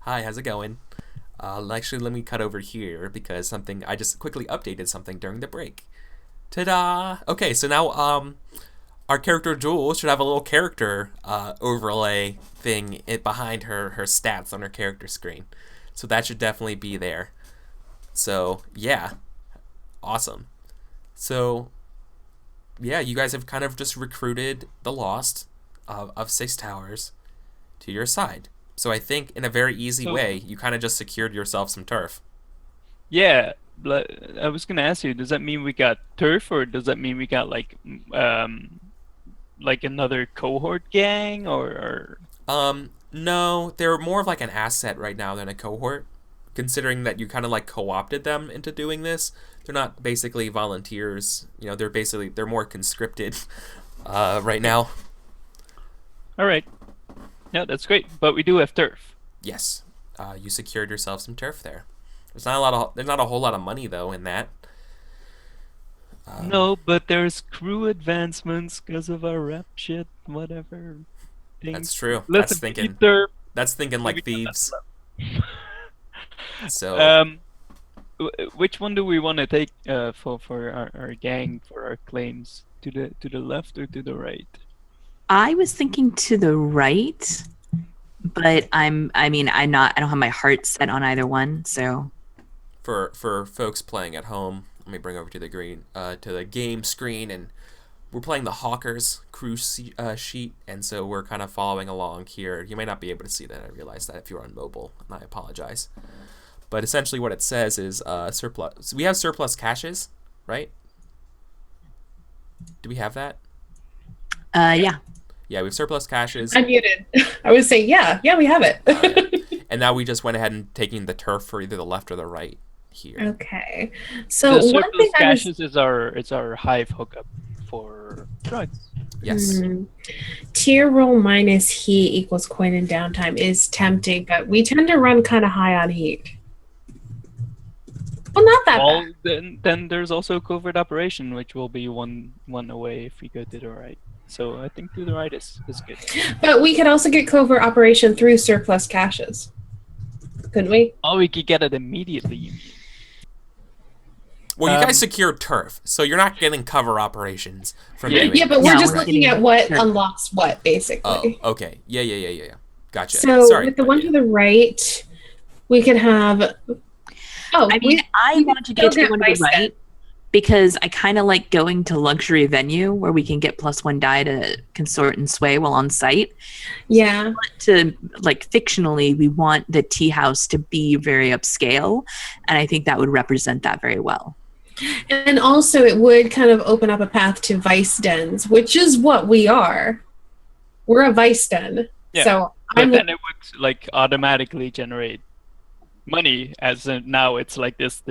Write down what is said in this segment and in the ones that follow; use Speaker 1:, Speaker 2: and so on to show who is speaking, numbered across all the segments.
Speaker 1: Hi, how's it going? Actually, let me cut over here because I just quickly updated something during the break. Ta-da! Okay, so now our character Jewel should have a little character overlay thing behind her stats on her character screen. So that should definitely be there. So yeah, awesome. So yeah, you guys have kind of just recruited the Lost of Six Towers to your side. So I think in a very easy
Speaker 2: So
Speaker 1: way, you kind of just secured yourself some turf.
Speaker 2: yeah, I was gonna ask you, does that mean we got turf, or does that mean we got like another cohort gang, or
Speaker 1: No, they're more of like an asset right now than a cohort, considering that you kind of like co-opted them into doing this. They're not basically volunteers. They're more conscripted right now.
Speaker 2: all right, yeah, that's great. But we do have turf.
Speaker 1: Yes, you secured yourself some turf there. There's not a whole lot of money though in that. Um,
Speaker 2: No, but there's crew advancements because of our rep shit, whatever
Speaker 1: that's
Speaker 2: things.
Speaker 1: true.
Speaker 2: Listen, we need turf.
Speaker 1: That's thinking
Speaker 2: Maybe
Speaker 1: like thieves.
Speaker 2: not.
Speaker 1: So
Speaker 2: Um, which one do we want to take for our gang for our claims? To the left or to the right?
Speaker 3: I was thinking to the right, but I don't have my heart set on either one, so
Speaker 1: for folks playing at home, let me bring over to the game screen, and we're playing the Hawkers sheet, and so we're kind of following along here. You may not be able to see that. I realize that if you're on mobile, and I apologize. But essentially, what it says is surplus. So we have surplus caches, right? Do we have that?
Speaker 3: yeah.
Speaker 1: Yeah, we have surplus caches.
Speaker 4: I'm muted. I would say, yeah, we have
Speaker 1: Okay.
Speaker 4: it.
Speaker 1: And now we just went ahead and taking the turf for either the left or the right here.
Speaker 4: Okay. So
Speaker 2: The
Speaker 4: one thing
Speaker 2: surplus
Speaker 4: I was
Speaker 2: caches is our hive hookup for drugs.
Speaker 1: Yes.
Speaker 4: tier roll minus heat equals coin and downtime is tempting, but we tend to run kind of high on heat. Well, not that
Speaker 2: Well,
Speaker 4: bad.
Speaker 2: then there's also covert operation, which will be one away if we go to the right. So I think to the right is good.
Speaker 4: But we could also get covert operation through surplus caches, couldn't we?
Speaker 2: Oh, we could get it immediately. You mean.
Speaker 1: Well, you guys
Speaker 2: Um,
Speaker 1: secured turf, so you're not getting cover operations from
Speaker 2: Yeah.
Speaker 1: doing
Speaker 4: Yeah,
Speaker 1: it.
Speaker 4: but we're
Speaker 3: No,
Speaker 4: just
Speaker 3: we're
Speaker 4: looking
Speaker 3: getting
Speaker 4: at what
Speaker 3: sure.
Speaker 4: unlocks what,
Speaker 1: Oh,
Speaker 4: basically.
Speaker 1: okay. Yeah. Gotcha.
Speaker 4: So
Speaker 1: Sorry.
Speaker 4: with the one to the right, we could have. Oh,
Speaker 3: I mean, I
Speaker 4: we
Speaker 3: want to
Speaker 4: still
Speaker 3: get to the
Speaker 4: get
Speaker 3: one to the
Speaker 4: Vice Den.
Speaker 3: right because I kind of like going to luxury venue where we can get +1 die to consort and sway while on site.
Speaker 4: Yeah.
Speaker 3: To like fictionally, we want the tea house to be very upscale, and I think that would represent that very well.
Speaker 4: And also, it would kind of open up a path to vice dens, which is what we are. We're a vice den.
Speaker 2: Yeah,
Speaker 4: So
Speaker 2: but
Speaker 4: I'm
Speaker 2: then it would like automatically generate money, as in now it's like this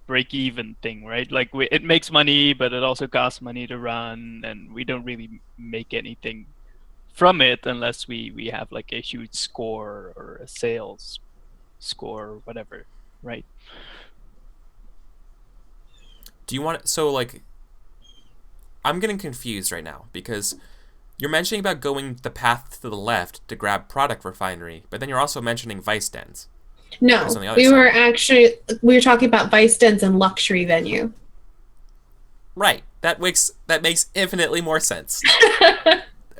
Speaker 2: break even thing, right? Like it makes money, but it also costs money to run, and we don't really make anything from it unless we have like a huge score or a sales score or whatever, right?
Speaker 1: Do you want so like I'm getting confused right now because you're mentioning about going the path to the left to grab product refinery, but then you're also mentioning vice dens.
Speaker 4: no,
Speaker 1: That's on the other
Speaker 4: we
Speaker 1: side.
Speaker 4: were actually we were talking about vice dens and luxury venue.
Speaker 1: Right. That makes infinitely more sense.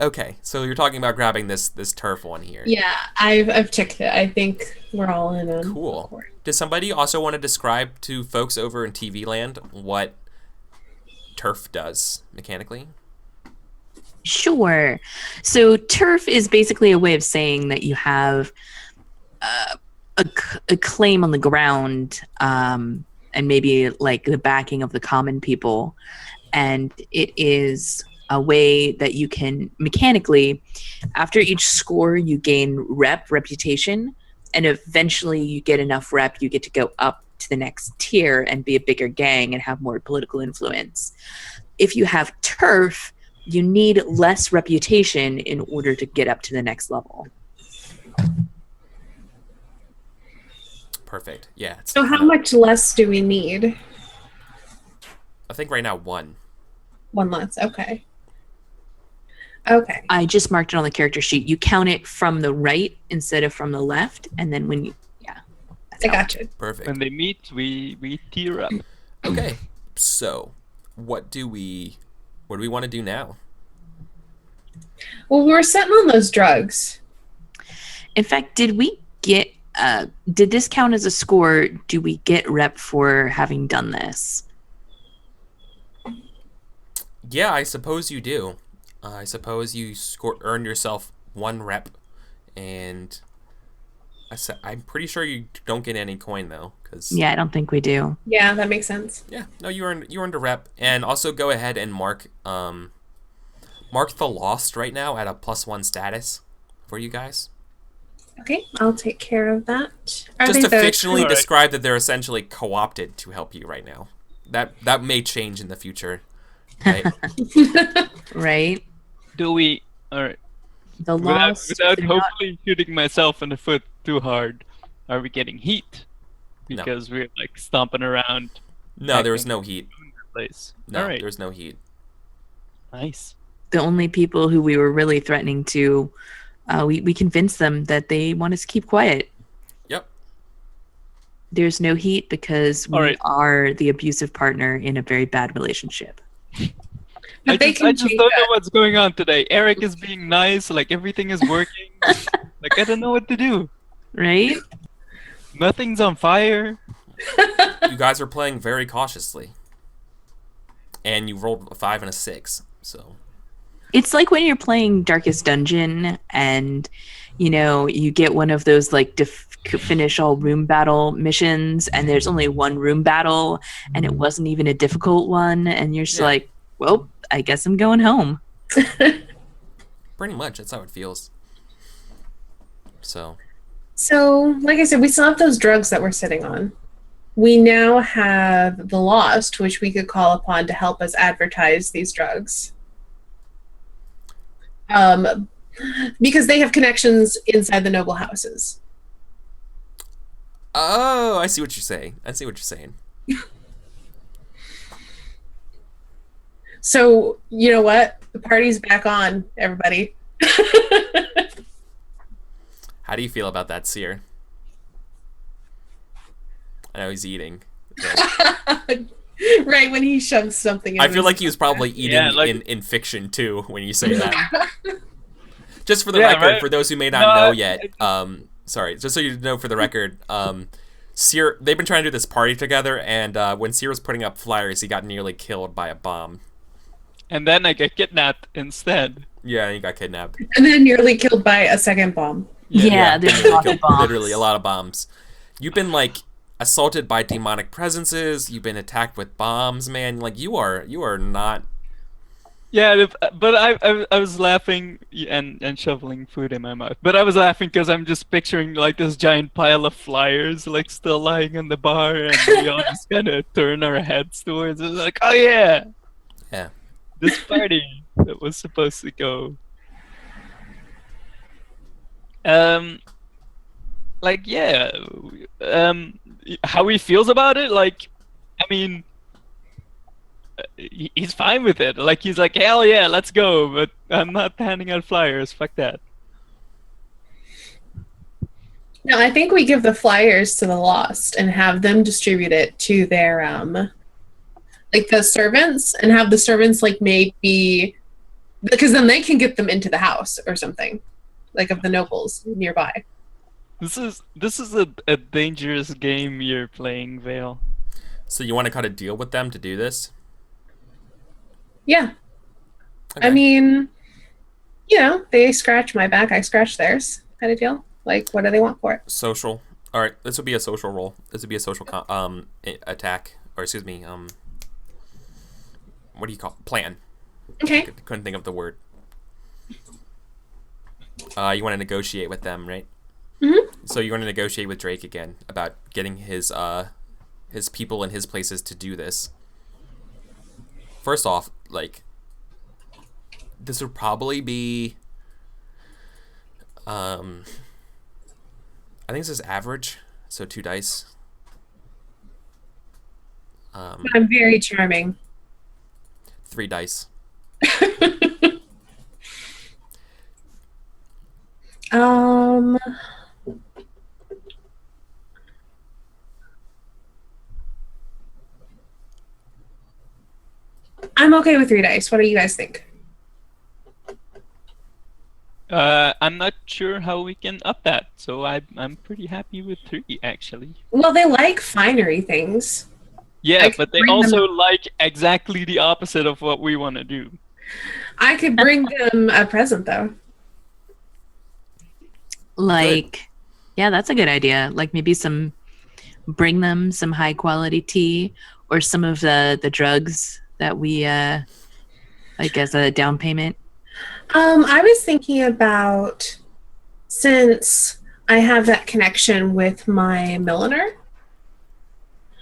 Speaker 1: Okay, so you're talking about grabbing this turf one here.
Speaker 4: Yeah, I've checked it. I think we're all in on
Speaker 1: Cool.
Speaker 4: accord.
Speaker 1: Does somebody also want to describe to folks over in TV land what turf does mechanically?
Speaker 3: Sure. So turf is basically a way of saying that you have a claim on the ground, and maybe like the backing of the common people, and it is a way that you can mechanically, after each score, you gain reputation, and eventually you get enough rep, you get to go up to the next tier and be a bigger gang and have more political influence. If you have turf, you need less reputation in order to get up to the next level.
Speaker 1: Perfect. Yeah.
Speaker 4: So how much less do we need?
Speaker 1: I think right now one.
Speaker 4: One less. Okay. Okay.
Speaker 3: I just marked it on the character sheet. You count it from the right instead of from the left, and then when you, that's
Speaker 4: I
Speaker 3: how-
Speaker 4: got you.
Speaker 1: Perfect.
Speaker 2: When they meet, we tear up.
Speaker 1: Okay, so what do we want to do now?
Speaker 4: Well, we were sitting on those drugs.
Speaker 3: In fact, did we get? Did this count as a score? Do we get rep for having done this?
Speaker 1: Yeah, I suppose you do. I suppose you earn yourself 1 rep, and I'm pretty sure you don't get any coin though, because
Speaker 3: Yeah, I don't think we do.
Speaker 4: Yeah, that makes sense.
Speaker 1: yeah, no, you earned a rep, and also go ahead and mark the lost right now at a +1 status for you guys.
Speaker 4: Okay, I'll take care of that. Are
Speaker 1: Just
Speaker 4: they
Speaker 1: to
Speaker 4: the-
Speaker 1: fictionally
Speaker 2: Alright.
Speaker 1: describe that they're essentially co-opted to help you right now. That may change in the future, right?
Speaker 3: Right?
Speaker 2: Do we? All right.
Speaker 3: The
Speaker 2: Without,
Speaker 3: lost.
Speaker 2: without
Speaker 3: they're not-
Speaker 2: hopefully shooting myself in the foot too hard, are we getting heat?
Speaker 1: No.
Speaker 2: Because we're like stomping around
Speaker 1: No, there was no heat.
Speaker 2: the place.
Speaker 1: No,
Speaker 2: All right.
Speaker 1: there's no heat.
Speaker 2: Nice.
Speaker 3: the only people who we were really threatening to, we convinced them that they want us to keep quiet.
Speaker 1: Yep.
Speaker 3: There's no heat because we
Speaker 2: All right.
Speaker 3: are the abusive partner in a very bad relationship.
Speaker 4: But they
Speaker 2: I
Speaker 4: can
Speaker 2: just
Speaker 4: change
Speaker 2: don't
Speaker 4: that.
Speaker 2: know what's going on today. Eric is being nice, like everything is working. Like I don't know what to do.
Speaker 3: Right?
Speaker 2: Nothing's on fire.
Speaker 1: You guys are playing very cautiously. And you rolled a 5 and a 6, so
Speaker 3: It's like when you're playing Darkest Dungeon and, you get one of those like finish all room battle missions and there's only one room battle and it wasn't even a difficult one and you're just
Speaker 1: Yeah.
Speaker 3: like, well, I guess I'm going home.
Speaker 1: pretty much that's how it feels. So
Speaker 4: So, like I said, we still have those drugs that we're sitting on. We now have the Lost, which we could call upon to help us advertise these drugs. Because they have connections inside the noble houses.
Speaker 1: oh, I see what you're saying.
Speaker 4: So, you know what? The party's back on, everybody.
Speaker 1: How do you feel about that, Seer? I know he's eating. but
Speaker 4: Right when he shoves something in
Speaker 1: I feel
Speaker 4: his-
Speaker 1: like he was probably eating
Speaker 2: Yeah, like-
Speaker 1: in fiction too when you say that. Just for the
Speaker 2: Yeah,
Speaker 1: record,
Speaker 2: right.
Speaker 1: for those who may not
Speaker 2: No,
Speaker 1: know
Speaker 2: I-
Speaker 1: yet, sorry, just so you know for the record, Seer, they've been trying to do this party together, and when Seer was putting up flyers, he got nearly killed by a bomb.
Speaker 2: And then I get kidnapped instead.
Speaker 1: Yeah, and he got kidnapped.
Speaker 4: And then nearly killed by a second bomb.
Speaker 3: Yeah, there's
Speaker 1: nearly
Speaker 3: lots of
Speaker 1: killed-
Speaker 3: bombs.
Speaker 1: Literally, a lot of bombs. You've been like assaulted by demonic presences. You've been attacked with bombs, man. Like you are not.
Speaker 2: Yeah, but I was laughing and shoveling food in my mouth. But I was laughing because I'm just picturing like this giant pile of flyers like still lying on the bar, and we all just kind of turn our heads towards it, like, oh yeah,
Speaker 1: Yeah.
Speaker 2: this party that was supposed to go. Like yeah, how he feels about it, like, I mean. He's fine with it. Like he's like, hell yeah, let's go. But I'm not handing out flyers. Fuck that.
Speaker 4: No, I think we give the flyers to the Lost and have them distribute it to their like the servants, and have the servants like maybe, because then they can get them into the house or something, like of the nobles nearby.
Speaker 2: This is a dangerous game you're playing, Vale.
Speaker 1: So you want to cut a deal with them to do this?
Speaker 4: Yeah,
Speaker 1: Okay.
Speaker 4: I mean, they scratch my back, I scratch theirs, kind of deal. Like, what do they want for it?
Speaker 1: Social. All right, this would be a social roll. This would be a social attack, or excuse me, what do you call it? Plan?
Speaker 4: Okay.
Speaker 1: Couldn't think of the word. You want to negotiate with them, right?
Speaker 4: Mhm.
Speaker 1: So you want to negotiate with Drake again about getting his people and his places to do this. First off, like, this would probably be, I think this is average, so 2 dice.
Speaker 4: I'm very charming.
Speaker 1: 3 dice.
Speaker 4: I'm okay with 3 dice. What do you guys think?
Speaker 2: I'm not sure how we can up that, so I'm pretty happy with 3 actually.
Speaker 4: Well, they like finery things.
Speaker 2: Yeah,
Speaker 4: I could
Speaker 2: but they
Speaker 4: bring
Speaker 2: also
Speaker 4: them-
Speaker 2: like exactly the opposite of what we want to do.
Speaker 4: I could bring them a present, though.
Speaker 3: Like, yeah, that's a good idea. Like maybe bring them some high quality tea or some of the drugs that we like as a down payment.
Speaker 4: I was thinking about, since I have that connection with my milliner,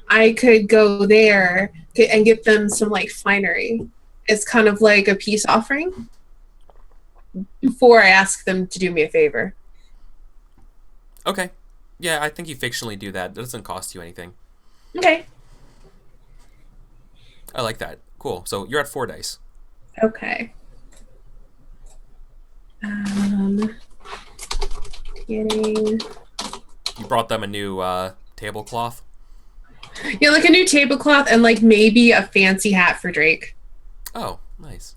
Speaker 4: I could go there and get them some like finery. It's kind of like a peace offering before I ask them to do me a favor.
Speaker 1: Okay. Yeah, I think you fictionally do that. That doesn't cost you anything.
Speaker 4: Okay.
Speaker 1: I like that. Cool. So you're at 4 dice.
Speaker 4: Okay. Getting
Speaker 1: You brought them a new tablecloth.
Speaker 4: yeah, like a new tablecloth and like maybe a fancy hat for Drake.
Speaker 1: Oh, nice.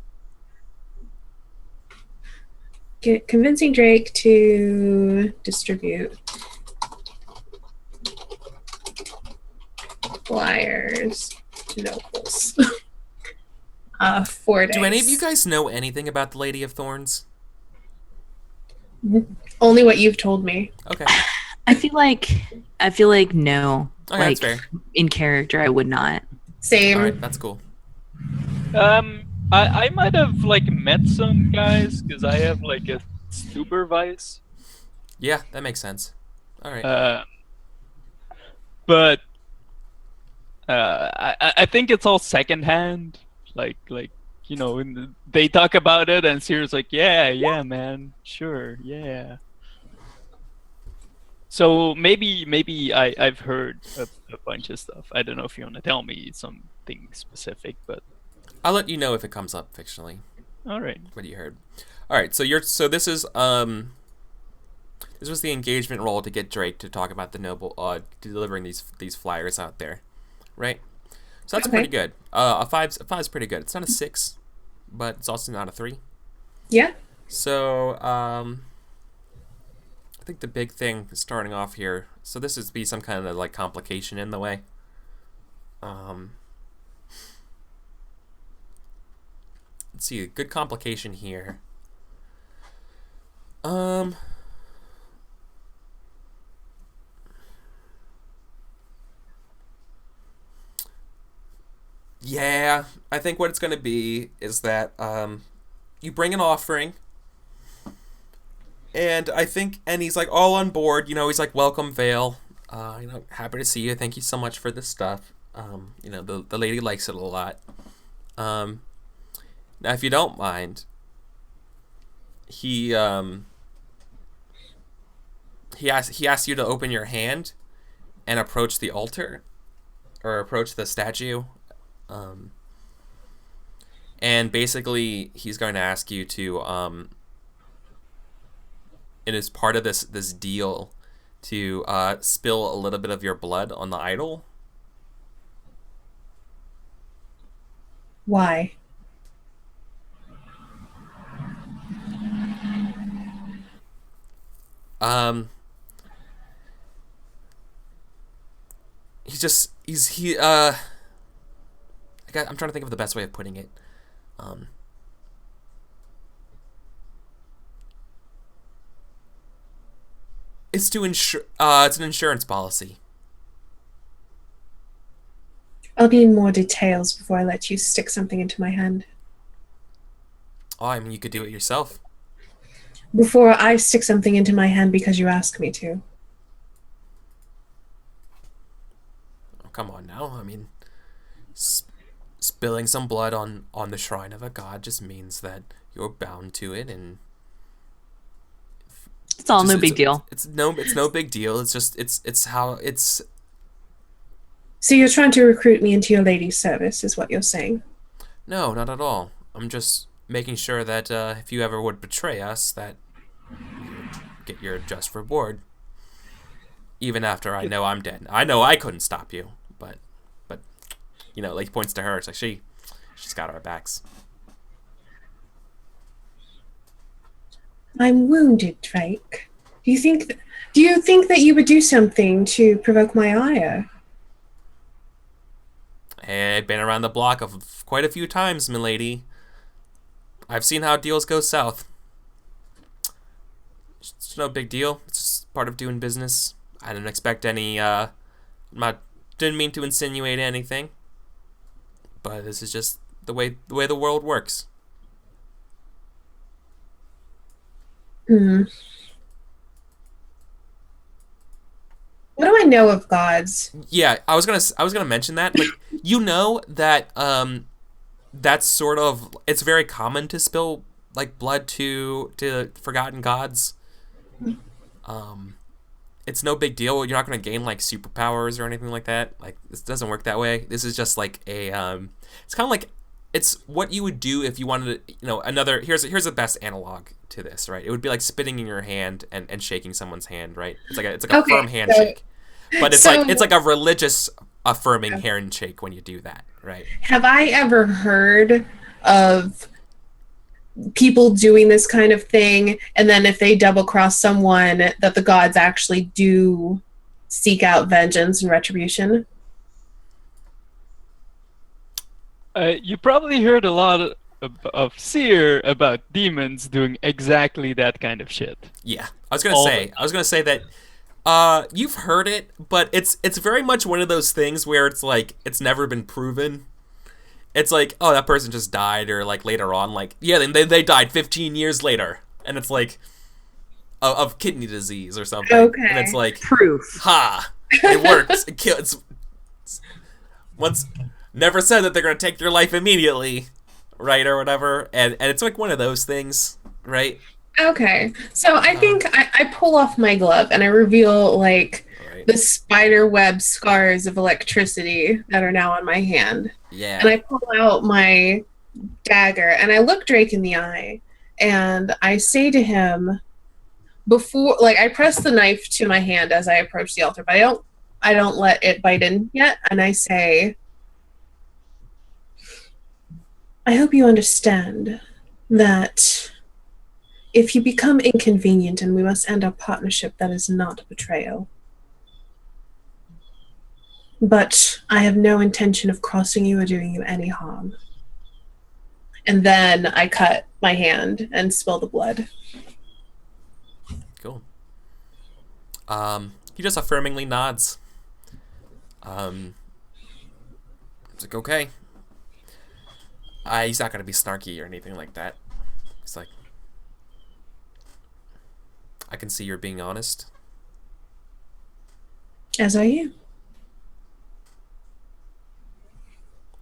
Speaker 4: Convincing Drake to distribute flyers to nobles. 4 dice.
Speaker 1: Do any of you guys know anything about the Lady of Thorns?
Speaker 4: Only what you've told me.
Speaker 1: Okay.
Speaker 3: I feel like no.
Speaker 1: Okay,
Speaker 3: Like
Speaker 1: that's fair.
Speaker 3: in character I would not.
Speaker 4: Same.
Speaker 1: All right, that's cool.
Speaker 2: I might have like met some guys because I have like a supervise.
Speaker 1: Yeah, that makes sense. All right.
Speaker 2: But I think it's all secondhand. Like you know, they talk about it, and Sierra's like, yeah, man, sure, yeah. So maybe I've heard a bunch of stuff. I don't know if you want to tell me something specific, but
Speaker 1: I'll let you know if it comes up fictionally.
Speaker 2: all right.
Speaker 1: What you heard. All right. So this is this was the engagement role to get Drake to talk about the noble delivering these flyers out there, right? So that's
Speaker 4: Okay.
Speaker 1: pretty good. A five's pretty good. It's not a 6, but it's also not a 3.
Speaker 4: Yeah.
Speaker 1: So I think the big thing starting off here. So this is be some kind of like complication in the way. Let's see, a good complication here. Yeah, I think what it's going to be is that you bring an offering, and he's like all on board. You know, he's like, "Welcome, Vale. Happy to see you. Thank you so much for this stuff. The lady likes it a lot. Now, if you don't mind, he asks you to open your hand and approach the altar, or approach the statue." And basically, he's going to ask you to, and as part of this deal, to spill a little bit of your blood on the idol.
Speaker 4: Why?
Speaker 1: I'm trying to think of the best way of putting it. It's to insure. It's an insurance policy.
Speaker 4: I'll need more details before I let you stick something into my hand.
Speaker 1: Oh, I mean, you could do it yourself.
Speaker 4: Before I stick something into my hand because you ask me to.
Speaker 1: Oh, come on now. I mean, spilling some blood on the shrine of a god just means that you're bound to it, and
Speaker 3: It's all no big deal.
Speaker 1: It's no big deal. It's just it's how it's.
Speaker 4: So you're trying to recruit me into your lady's service, is what you're saying?
Speaker 1: No, not at all. I'm just making sure that if you ever would betray us, that you would get your just reward. Even after I know I'm dead. I know I couldn't stop you, but like he points to her. It's like she She's got our backs.
Speaker 4: I'm wounded, Drake. Do you think that you would do something to provoke my ire?
Speaker 1: I've been around the block of quite a few times, milady. I've seen how deals go south. It's no big deal. It's just part of doing business. I didn't expect any, didn't mean to insinuate anything. But this is just the way the world works.
Speaker 4: Hmm. What do I know of gods?
Speaker 1: Yeah, I was gonna mention that. Like, you know that that's sort of, it's very common to spill like blood to forgotten gods. It's no big deal. You're not gonna gain like superpowers or anything like that. Like, this doesn't work that way. This is just like a it's kind of like, it's what you would do if you wanted to, you know, another, here's the best analog to this, right? It would be like spitting in your hand and shaking someone's hand, right? It's like a
Speaker 4: Okay,
Speaker 1: firm handshake. But it's
Speaker 4: so-
Speaker 1: like a religious affirming handshake when you do that, right?
Speaker 4: Have I ever heard of people doing this kind of thing, and then if they double cross someone, that the gods actually do seek out vengeance and retribution?
Speaker 2: You probably heard a lot of seer about demons doing exactly that kind of shit.
Speaker 1: Yeah. I was gonna say that you've heard it, but it's very much one of those things where it's like, it's never been proven. It's like, oh, that person just died, or like later on, like, yeah, they died 15 years later, and it's like of kidney disease or something.
Speaker 4: Okay.
Speaker 1: And it's like,
Speaker 3: Proof.
Speaker 1: ha, it works. It kills. Once never said that they're gonna take your life immediately, right, or whatever, and it's like one of those things, right?
Speaker 4: Okay, so I think I pull off my glove and I reveal like
Speaker 1: Right.
Speaker 4: the spider web scars of electricity that are now on my hand.
Speaker 1: Yeah.
Speaker 4: And I pull out my dagger and I look Drake in the eye and I say to him, before, like, I press the knife to my hand as I approach the altar, but I don't let it bite in yet, and I say, I hope you understand that if you become inconvenient and we must end our partnership, that is not betrayal. But I have no intention of crossing you or doing you any harm. And then I cut my hand and spill the blood.
Speaker 1: Cool. He just affirmingly nods. It's like, okay. He's not gonna be snarky or anything like that. He's like, I can see you're being honest.
Speaker 4: As are you.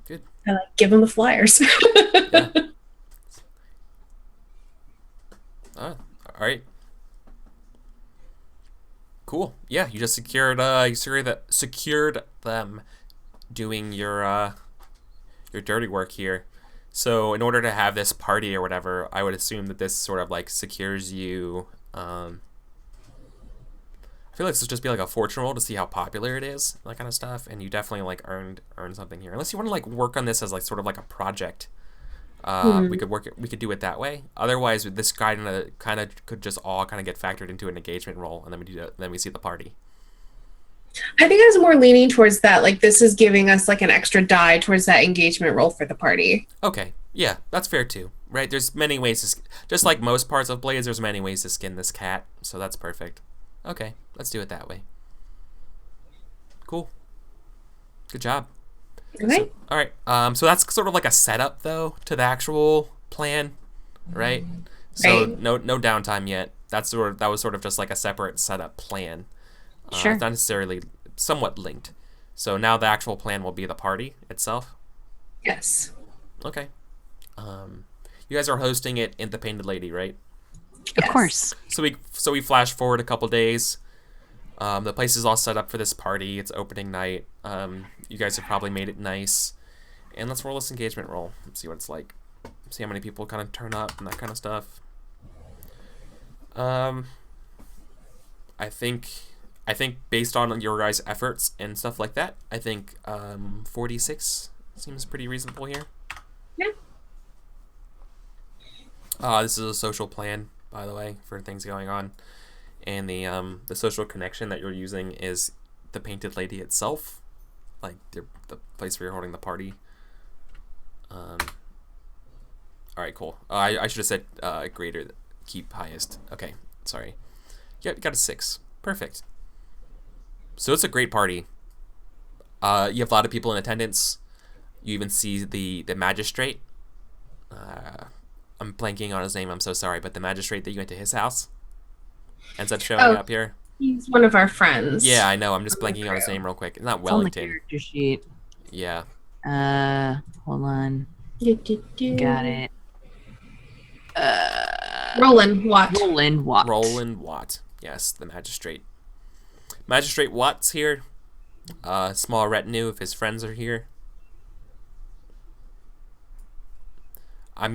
Speaker 1: Good.
Speaker 4: I like give him the flyers.
Speaker 1: Yeah. All right. Cool. Yeah, you just secured them doing your dirty work here. So in order to have this party or whatever, I would assume that this sort of like secures you. I feel like this would just be like a fortune roll to see how popular it is, that kind of stuff. And you definitely like earned something here. Unless you want to like work on this as like sort of like a project. We could do it that way. Otherwise, this kind of could just all kind of get factored into an engagement roll, and then we see the party.
Speaker 4: I think I was more leaning towards that. Like, this is giving us like an extra die towards that engagement roll for the party.
Speaker 1: Okay, yeah, that's fair too, right? There's many ways to, just like most parts of Blades, there's many ways to skin this cat, so that's perfect. Okay, let's do it that way. Cool. Good job.
Speaker 4: Okay.
Speaker 1: So, all right. So that's sort of like a setup, though, to the actual plan, right? So
Speaker 4: Right.
Speaker 1: no downtime yet. That was sort of just like a separate setup plan.
Speaker 3: Sure.
Speaker 1: It's not necessarily, somewhat linked. So now the actual plan will be the party itself.
Speaker 4: Yes.
Speaker 1: Okay. You guys are hosting it in the Painted Lady, right?
Speaker 3: Of
Speaker 4: Yes.
Speaker 3: course.
Speaker 1: So we flash forward a couple days. The place is all set up for this party. It's opening night. You guys have probably made it nice. And let's roll this engagement roll. See what it's like. See how many people kind of turn up and that kind of stuff. I think based on your guys' efforts and stuff like that, I think 46 seems pretty reasonable here. This is a social plan, by the way, for things going on, and the social connection that you're using is the painted lady itself, like the place where you're holding the party. All right, cool. I should have said greater, keep highest. Okay, sorry. Yeah, you got a 6. Perfect. So it's a great party. You have a lot of people in attendance. You even see the magistrate. I'm blanking on his name. I'm so sorry, but the magistrate that you went to his house ends up showing up here.
Speaker 4: He's one of our friends.
Speaker 1: Yeah, I know. I'm just blanking on his name real quick. It's not
Speaker 3: It's on the
Speaker 1: Wellington.
Speaker 3: character sheet.
Speaker 1: Yeah.
Speaker 3: Hold on. Got it.
Speaker 4: Roland Watt.
Speaker 3: Roland Watt.
Speaker 1: Roland Watt. Yes, the magistrate. Magistrate Watt's here. Small retinue if his friends are here. I'm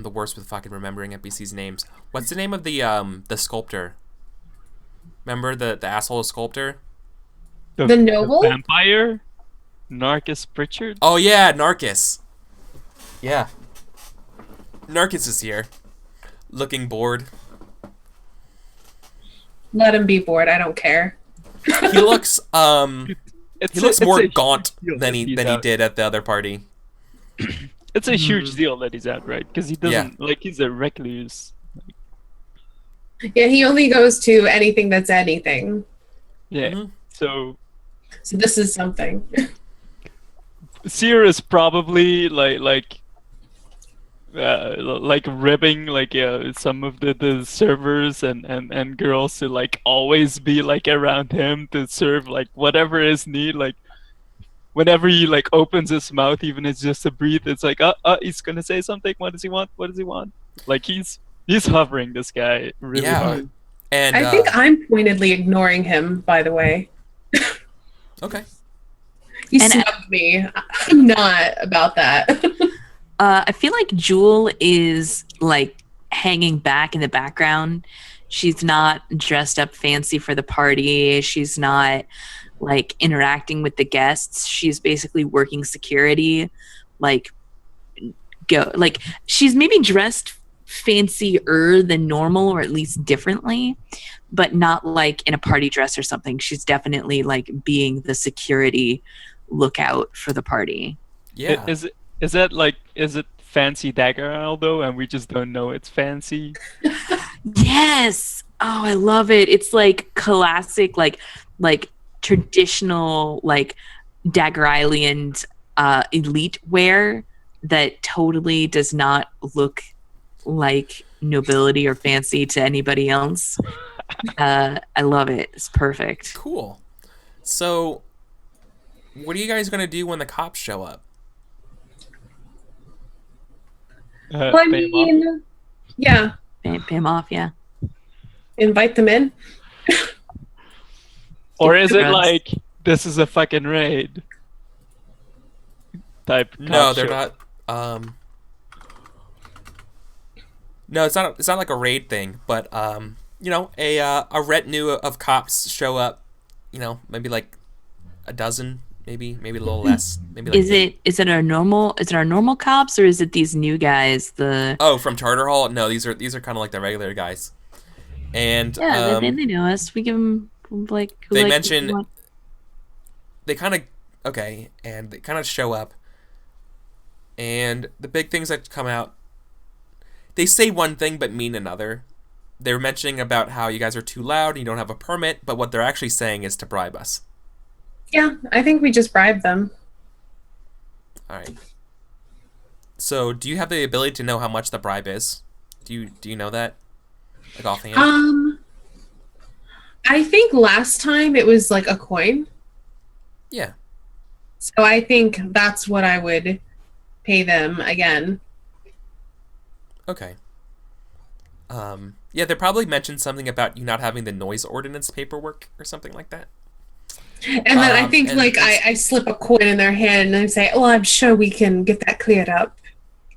Speaker 1: the worst with fucking remembering NPCs' names. What's the name of the sculptor? Remember the asshole sculptor?
Speaker 4: The noble?
Speaker 2: The vampire? Narcus Pritchard?
Speaker 1: Oh yeah, Narcus. Yeah. Narcus is here. Looking bored.
Speaker 4: Let him be bored. I don't care.
Speaker 1: He looks he looks more gaunt than he
Speaker 2: he's out.
Speaker 1: did at the other party.
Speaker 2: It's a huge deal that he's out, right? Because he doesn't he's a recluse.
Speaker 4: Yeah, he only goes to anything that's anything.
Speaker 2: Yeah.
Speaker 1: Mhm.
Speaker 2: So
Speaker 4: this is something.
Speaker 2: Seer is probably like ribbing some of the servers and girls to like always be like around him to serve like whatever is need. Like whenever he like opens his mouth, even it's just to breathe, it's like he's gonna say something. What does he want? What does he want? Like he's hovering this guy really hard.
Speaker 1: And
Speaker 4: I think I'm pointedly ignoring him, by the way.
Speaker 1: okay.
Speaker 4: He
Speaker 3: And-
Speaker 4: snubbed me. I'm not about that.
Speaker 3: I feel like Jewel is like hanging back in the background. She's not dressed up fancy for the party. She's not like interacting with the guests. She's basically working security. She's maybe dressed fancier than normal, or at least differently, but not like in a party dress or something. She's definitely like being the security lookout for the party.
Speaker 1: Yeah.
Speaker 2: Is it fancy dagger elbow and we just don't know it's fancy?
Speaker 3: Yes. Oh, I love it. It's like classic, like traditional, like Dagger Island elite wear that totally does not look like nobility or fancy to anybody else. I love it. It's perfect.
Speaker 1: Cool. So, what are you guys gonna do when the cops show up?
Speaker 4: I
Speaker 2: Pay him off.
Speaker 4: mean, yeah,
Speaker 3: Pay him off, yeah.
Speaker 4: invite them in.
Speaker 2: Or is it
Speaker 3: Drugs.
Speaker 2: like this is a fucking raid type?
Speaker 1: No,
Speaker 2: cop
Speaker 1: they're
Speaker 2: show?
Speaker 1: not. No, it's not. It's not like a raid thing, but a retinue of cops show up. Maybe like a dozen, maybe a little less. Maybe like
Speaker 3: Is it our normal cops, or is it these new guys?
Speaker 1: Oh, from Charter Hall? No, these are kind of like the regular guys. And
Speaker 3: they know us. We give them like
Speaker 1: they
Speaker 3: like,
Speaker 1: mention they kind of show up, and the big things that come out, they say one thing but mean another. They're mentioning about how you guys are too loud and you don't have a permit, but what they're actually saying is to bribe us.
Speaker 4: Yeah, I think we just bribe them.
Speaker 1: All right. So, do you have the ability to know how much the bribe is? Do you know that, like offhand?
Speaker 4: I think last time it was like a coin.
Speaker 1: Yeah.
Speaker 4: So I think that's what I would pay them again.
Speaker 1: Okay. Yeah, they probably mentioned something about you not having the noise ordinance paperwork or something like that.
Speaker 4: And then I think
Speaker 1: and
Speaker 4: like I slip a coin in their hand and I say, "Oh, I'm sure we can get that cleared up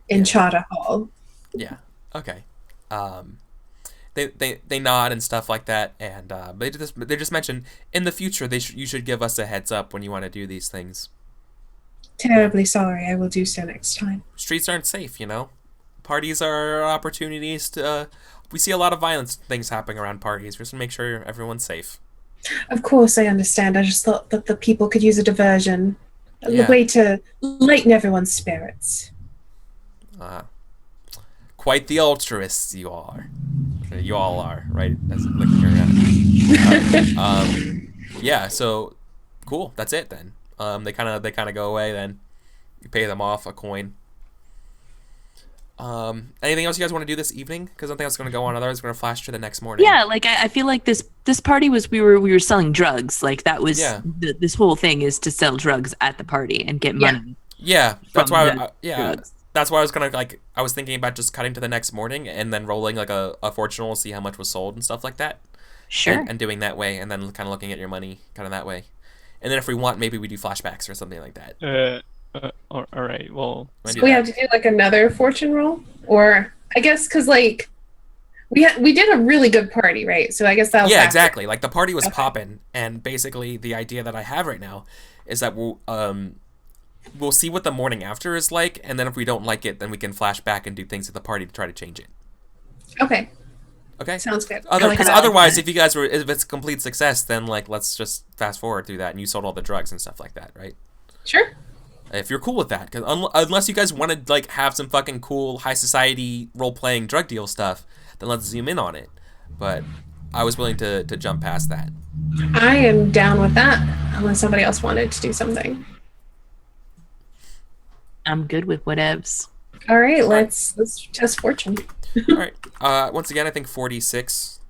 Speaker 4: in Charter Hall."
Speaker 1: Yeah. Okay. They nod and stuff like that, and they just mention in the future you should give us a heads up when you want to do these things.
Speaker 4: Terribly sorry. I will do so next time.
Speaker 1: Streets aren't safe, you know. Parties are opportunities to. We see a lot of violence things happening around parties. We just make sure everyone's safe.
Speaker 4: Of course, I understand. I just thought that the people could use a diversion.
Speaker 1: Yeah.
Speaker 4: A way to lighten everyone's spirits.
Speaker 1: Quite the altruists you are. You all are, right? That's looking around. Yeah. So, cool. That's it then. They kind of go away. Then you pay them off a coin. Anything else you guys want to do this evening? Because nothing else is going to go on. Otherwise, we're going to flash to the next morning.
Speaker 3: Yeah, like I feel like this party was we were selling drugs. Like that was this whole thing is to sell drugs at the party and get money.
Speaker 1: Yeah, that's why.
Speaker 3: Drugs.
Speaker 1: That's why I was gonna I was thinking about just cutting to the next morning and then rolling like a fortune roll, see how much was sold and stuff like that.
Speaker 3: Sure.
Speaker 1: And doing that way, and then kind of looking at your money kind of that way. And then if we want, maybe we do flashbacks or something like that.
Speaker 2: All right. Well,
Speaker 4: So we have to do like another fortune roll, or I guess because like we did a really good party, right? So I guess that'll
Speaker 1: Yeah,
Speaker 4: factor.
Speaker 1: exactly. Like the party was popping, and basically the idea that I have right now is that we'll see what the morning after is like, and then if we don't like it, then we can flash back and do things at the party to try to change it.
Speaker 4: Okay,
Speaker 1: Okay.
Speaker 4: sounds good.
Speaker 1: Because otherwise, if it's a complete success, then like let's just fast forward through that, and you sold all the drugs and stuff like that, right?
Speaker 4: Sure.
Speaker 1: If you're cool with that, because unless you guys want to like have some fucking cool high society role playing drug deal stuff, then let's zoom in on it. But I was willing to jump past that.
Speaker 4: I am down with that, unless somebody else wanted to do something.
Speaker 3: I'm good with whatevs.
Speaker 4: All right, let's test fortune.
Speaker 1: All right. Once again, I think 46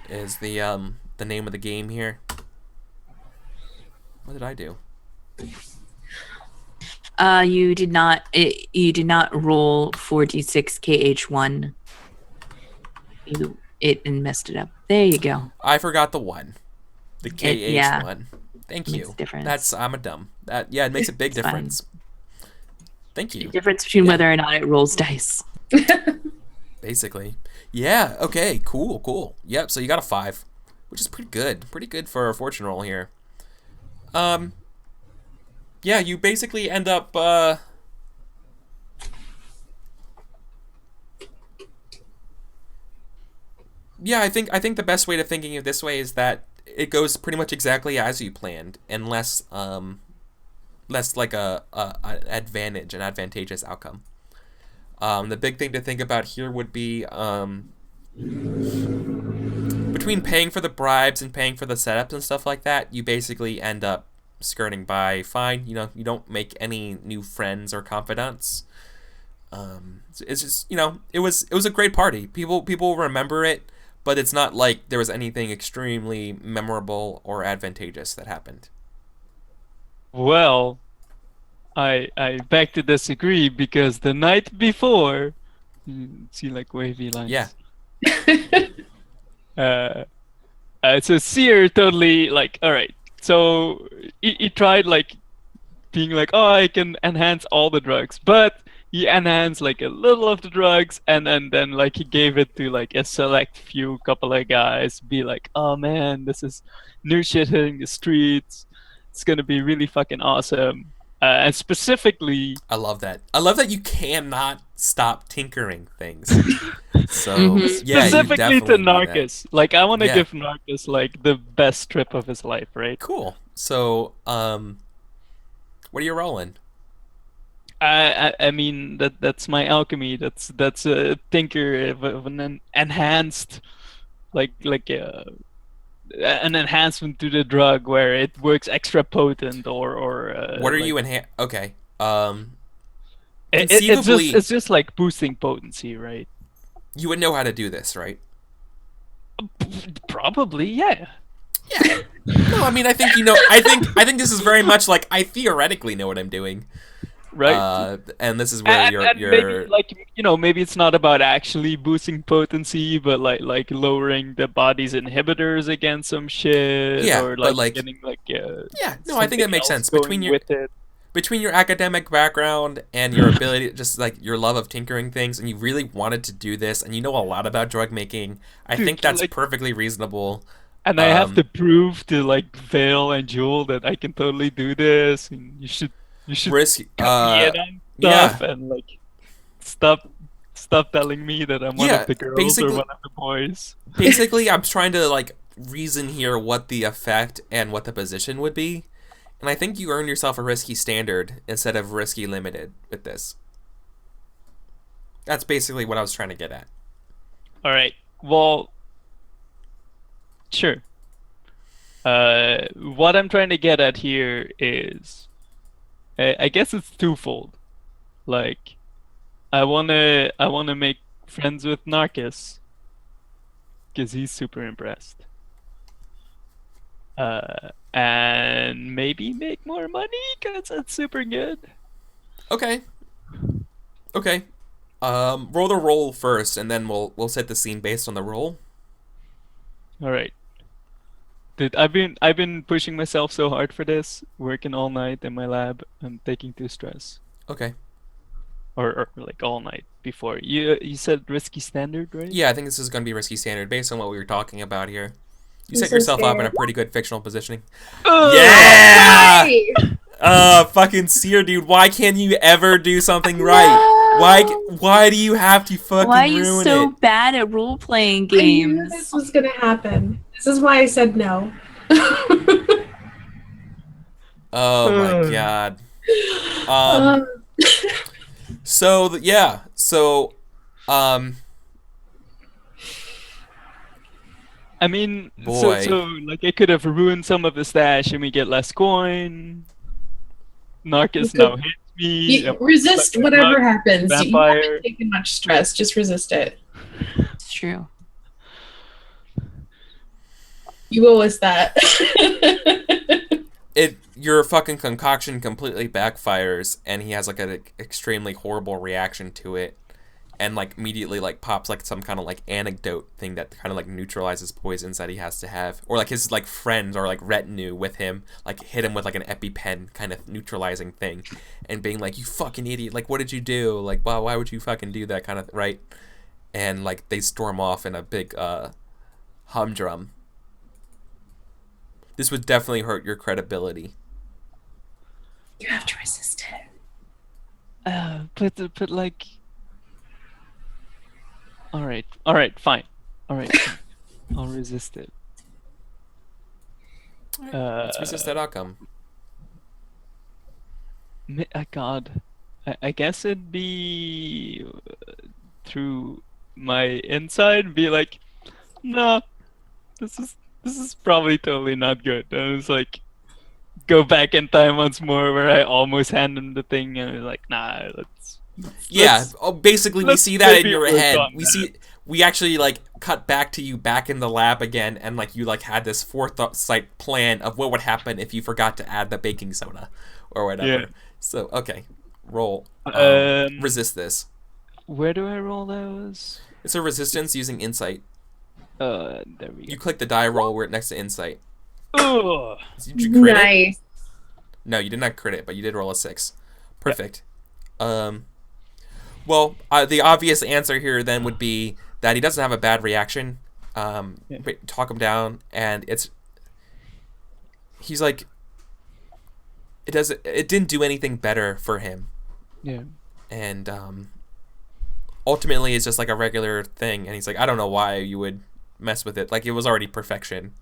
Speaker 1: is the name of the game here. What did I do?
Speaker 3: You did not roll 4d6 KH1. It messed it up. There you go.
Speaker 1: I forgot the one. The KH one. Thank
Speaker 3: Makes
Speaker 1: you.
Speaker 3: a difference.
Speaker 1: I'm a dumb. It makes a big
Speaker 3: It's fine.
Speaker 1: difference. Thank you.
Speaker 3: The difference between whether or not it rolls dice.
Speaker 1: Basically. Yeah, okay, cool. Yep, so you got a 5, which is pretty good. Pretty good for a fortune roll here. Yeah, you basically end up Yeah, I think the best way to thinking of this way is that it goes pretty much exactly as you planned, and less like an advantageous outcome. The big thing to think about here would be between paying for the bribes and paying for the setups and stuff like that, you basically end up skirting by fine. You don't make any new friends or confidants. It's just, it was a great party. People remember it, but it's not like there was anything extremely memorable or advantageous that happened.
Speaker 2: Well, I beg to disagree, because the night before, see like wavy lines.
Speaker 1: Yeah.
Speaker 2: So Seer totally like, all right. So he tried like being like, oh, I can enhance all the drugs, but he enhanced like a little of the drugs, and then like he gave it to like a select few couple of guys. Be like, oh man, this is new shit hitting the streets. It's gonna be really fucking awesome. And specifically,
Speaker 1: I love that. I love that you cannot stop tinkering things. So yeah,
Speaker 2: specifically to Narcus. Like, I want to
Speaker 1: Yeah.
Speaker 2: give Narcus like the best trip of his life, right?
Speaker 1: Cool. So what are you rolling?
Speaker 2: I mean that's my alchemy. That's a tinker of an enhanced, like an enhancement to the drug where it works extra potent or.
Speaker 1: What are
Speaker 2: like,
Speaker 1: you Okay.
Speaker 2: It's just like boosting potency, right?
Speaker 1: You would know how to do this, right?
Speaker 2: Probably, yeah.
Speaker 1: Yeah. No, I mean, I think I think this is very much like I theoretically know what I'm doing.
Speaker 2: Right.
Speaker 1: And this is where
Speaker 2: And
Speaker 1: you're
Speaker 2: maybe, like, maybe it's not about actually boosting potency, but like lowering the body's inhibitors against some shit,
Speaker 1: Yeah,
Speaker 2: or
Speaker 1: but,
Speaker 2: like
Speaker 1: like-
Speaker 2: getting like
Speaker 1: Yeah, no, I think that makes
Speaker 2: something
Speaker 1: sense.
Speaker 2: else going with it.
Speaker 1: Between your academic background and your ability, just like your love of tinkering things, and you really wanted to do this, and you know a lot about drug making, I
Speaker 2: Dude,
Speaker 1: think that's
Speaker 2: like-
Speaker 1: perfectly reasonable.
Speaker 2: And I have to prove to like Vale and Jewel that I can totally do this, and you should You should
Speaker 1: Risky.
Speaker 2: cut me in on
Speaker 1: Yeah.
Speaker 2: stuff and like stop telling me that I'm one
Speaker 1: Yeah,
Speaker 2: of the girls
Speaker 1: basically-
Speaker 2: or one of the boys.
Speaker 1: Basically, I'm trying to like reason here what the effect and what the position would be, and I think you earned yourself a risky standard instead of risky limited with this. That's basically what I was trying to get at.
Speaker 2: All right. Well, sure. What I'm trying to get at here is, I guess it's twofold. Like, I wanna make friends with Narcus, because he's super impressed. And maybe make more money, because that's super good.
Speaker 1: Okay. Okay. Roll the roll first, and then we'll set the scene based on the roll.
Speaker 2: All right. I've been pushing myself so hard for this, working all night in my lab. I'm taking too stress,
Speaker 1: Okay.
Speaker 2: or like all night before. You said risky standard, right?
Speaker 1: Yeah, I think this is going to be risky standard based on what we were talking about here. You
Speaker 4: I'm
Speaker 1: set
Speaker 4: so
Speaker 1: yourself up in a
Speaker 4: scared.
Speaker 1: pretty good fictional positioning.
Speaker 2: Ugh!
Speaker 1: Yeah!
Speaker 4: Why?
Speaker 1: Fucking Seer, dude. Why can't you ever do something right? Why do you have to fucking
Speaker 3: Why are you
Speaker 1: ruin
Speaker 3: so
Speaker 1: it?
Speaker 3: bad at role playing
Speaker 4: I knew
Speaker 3: games?
Speaker 4: this was gonna happen. This is why I said no.
Speaker 1: Oh my god. So yeah. So
Speaker 2: I mean,
Speaker 1: Boy.
Speaker 2: so like I could have ruined some of the stash and we get less coin. Narcus
Speaker 4: You
Speaker 2: now
Speaker 4: could-
Speaker 2: hates me.
Speaker 4: resist
Speaker 2: like a
Speaker 4: whatever
Speaker 2: mug,
Speaker 4: happens. You
Speaker 2: vampire.
Speaker 4: haven't taken much stress. Just resist it.
Speaker 3: It's true.
Speaker 4: You owe us that.
Speaker 1: your fucking concoction completely backfires, and he has like an extremely horrible reaction to it, and like immediately like pops like some kind of like antidote thing that kind of like neutralizes poisons that he has to have, or like his like friends or like retinue with him like hit him with like an EpiPen kind of neutralizing thing, and being like, you fucking idiot, like what did you do, like why would you fucking do that kind of, right? And like they storm off in a big humdrum. This would definitely hurt your credibility.
Speaker 4: You have to resist it.
Speaker 2: But like. All right, fine. All right, I'll resist it.
Speaker 1: Let's resist that outcome.
Speaker 2: God, I guess it'd be through my inside. Be like, no, this is probably totally not good. And it's like, go back in time once more, where I almost hand him the thing, and it's like, nah,
Speaker 1: Yeah, basically we
Speaker 2: let's
Speaker 1: see that in
Speaker 2: maybe
Speaker 1: your
Speaker 2: work
Speaker 1: head.
Speaker 2: on
Speaker 1: We actually like cut back to you back in the lab again, and like you like had this foresight plan of what would happen if you forgot to add the baking soda or whatever.
Speaker 2: Yeah.
Speaker 1: So okay, roll. Resist this.
Speaker 2: Where do I roll those?
Speaker 1: It's a resistance using insight.
Speaker 2: There we
Speaker 1: You
Speaker 2: go.
Speaker 1: click the die roll where it next to insight.
Speaker 2: Ugh.
Speaker 1: Did you crit it?
Speaker 4: Nice.
Speaker 1: No, you did not crit it, but you did roll a 6. Perfect. Well, the obvious answer here then would be that he doesn't have a bad reaction. Talk him down, and he's like, it didn't do anything better for him,
Speaker 2: Yeah.
Speaker 1: and ultimately it's just like a regular thing, and he's like, I don't know why you would mess with it, like it was already perfection.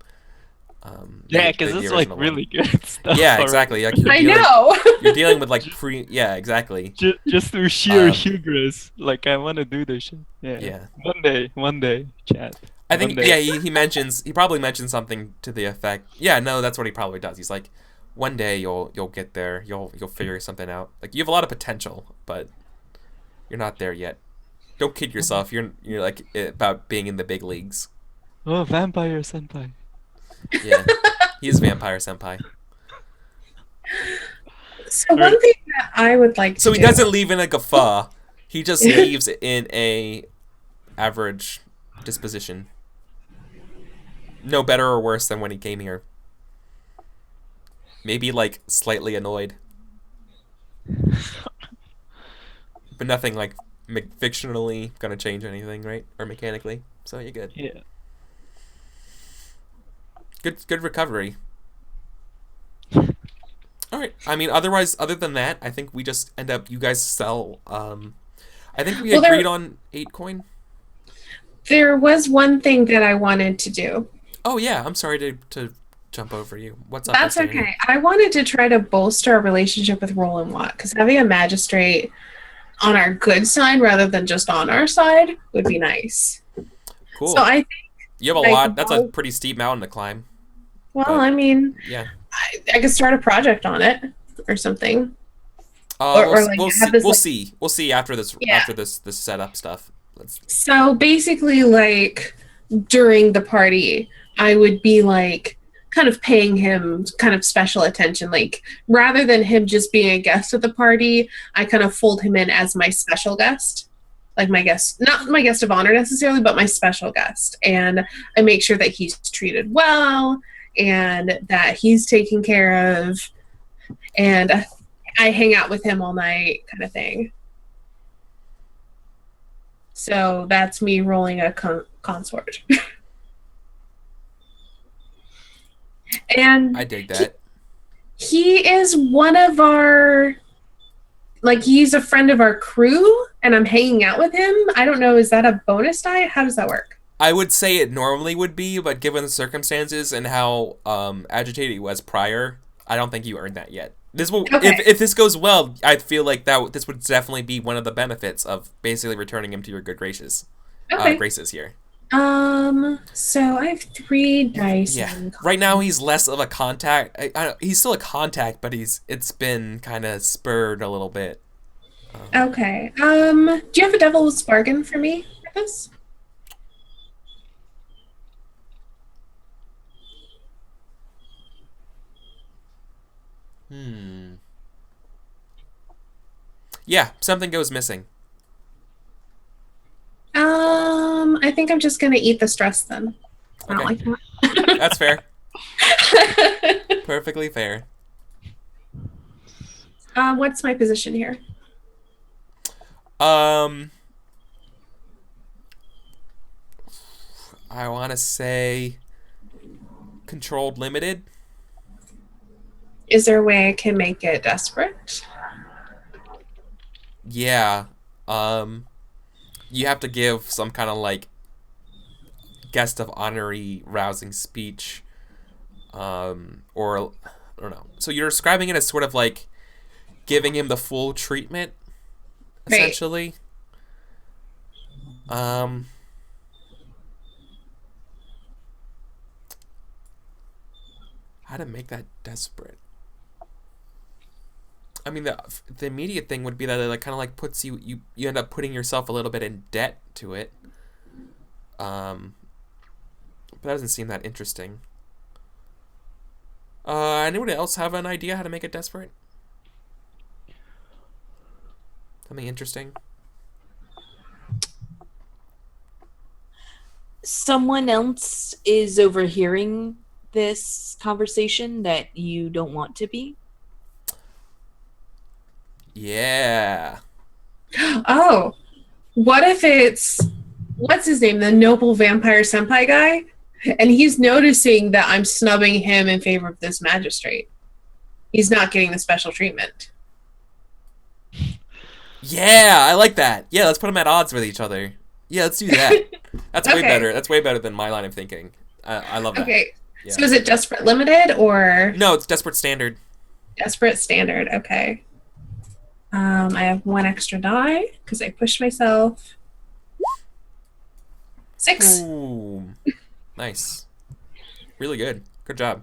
Speaker 2: Yeah, because it's like
Speaker 1: original
Speaker 2: really good stuff.
Speaker 1: Yeah,
Speaker 2: already.
Speaker 1: exactly. Like
Speaker 4: I know.
Speaker 1: you're dealing with like yeah, exactly.
Speaker 2: Just through sheer hubris, like I want to do this shit. Yeah.
Speaker 1: Yeah.
Speaker 2: One day, chat.
Speaker 1: I think
Speaker 2: One day.
Speaker 1: yeah, he probably mentions something to the effect. Yeah, no, that's what he probably does. He's like, one day you'll get there. You'll figure something out. Like you have a lot of potential, but you're not there yet. Don't kid yourself. You're like about being in the big leagues.
Speaker 2: Oh, vampire senpai.
Speaker 1: Yeah, he's Vampire Senpai.
Speaker 4: So one thing that I would like to
Speaker 1: So he
Speaker 4: do-
Speaker 1: doesn't leave in a guffaw. He just leaves in a average disposition. No better or worse than when he came here. Maybe like slightly annoyed. But nothing like fictionally gonna change anything, right? Or mechanically. So you're good.
Speaker 2: Yeah.
Speaker 1: Good recovery. All right. I mean, other than that, I think we just end up. You guys sell. I think we agreed on 8 coin.
Speaker 4: There was one thing that I wanted to do.
Speaker 1: Oh yeah, I'm sorry to jump over you. What's up?
Speaker 4: That's
Speaker 1: Asteyni?
Speaker 4: okay. I wanted to try to bolster our relationship with Roland Watt because having a magistrate on our good side rather than just on our side would be nice.
Speaker 1: Cool.
Speaker 4: So I think
Speaker 1: you have a lot. That's a pretty steep mountain to climb.
Speaker 4: Well,
Speaker 1: But,
Speaker 4: I mean,
Speaker 1: yeah.
Speaker 4: I could start a project on it or something.
Speaker 1: We'll see. We'll see after this.
Speaker 4: Yeah.
Speaker 1: After this setup stuff.
Speaker 4: So basically, like during the party, I would be like kind of paying him kind of special attention. Like rather than him just being a guest at the party, I kind of fold him in as my special guest. Like my guest, not my guest of honor necessarily, but my special guest. And I make sure that he's treated well and that he's taken care of. And I hang out with him all night kind of thing. So that's me rolling a consort. And
Speaker 1: I dig that.
Speaker 4: he is one of our, like he's a friend of our crew and I'm hanging out with him. I don't know, is that a bonus die? How does that work?
Speaker 1: I would say it normally would be, but given the circumstances and how agitated he was prior, I don't think you earned that yet. This will,
Speaker 4: Okay.
Speaker 1: if this goes well, I feel like this would definitely be one of the benefits of basically returning him to your good graces.
Speaker 4: Okay.
Speaker 1: Graces here.
Speaker 4: So I have 3 dice.
Speaker 1: Yeah. Right now he's less of a contact. He's still a contact, but it's been kind of spurred a little bit.
Speaker 4: Okay. Do you have a devil's bargain for me for this?
Speaker 1: Yeah, something goes missing.
Speaker 4: I think I'm just gonna eat the stress then. I don't like that.
Speaker 1: That's fair. Perfectly fair.
Speaker 4: What's my position here?
Speaker 1: I want to say controlled limited.
Speaker 4: Is there a way I can make it desperate?
Speaker 1: Yeah. You have to give some kind of like guest of honorary rousing speech. Or I don't know. So you're describing it as sort of like giving him the full treatment,
Speaker 4: Right.
Speaker 1: essentially. How to make that desperate? I mean, the immediate thing would be that it like kind of like puts you end up putting yourself a little bit in debt to it. But that doesn't seem that interesting. Anyone else have an idea how to make it desperate? Something interesting?
Speaker 3: Someone else is overhearing this conversation that you don't want to be.
Speaker 1: Yeah.
Speaker 4: Oh, what if it's, what's his name? The noble vampire senpai guy? And he's noticing that I'm snubbing him in favor of this magistrate. He's not getting the special treatment.
Speaker 1: Yeah, I like that. Yeah, let's put them at odds with each other. Yeah, let's do that. That's way
Speaker 4: Okay.
Speaker 1: better. That's way better than my line of thinking. I love that.
Speaker 4: Okay,
Speaker 1: Yeah.
Speaker 4: so is it desperate limited or
Speaker 1: No, it's desperate standard.
Speaker 4: desperate standard? Okay. I have 1 extra die because I pushed myself. 6.
Speaker 1: Ooh, nice. Really good. Good job.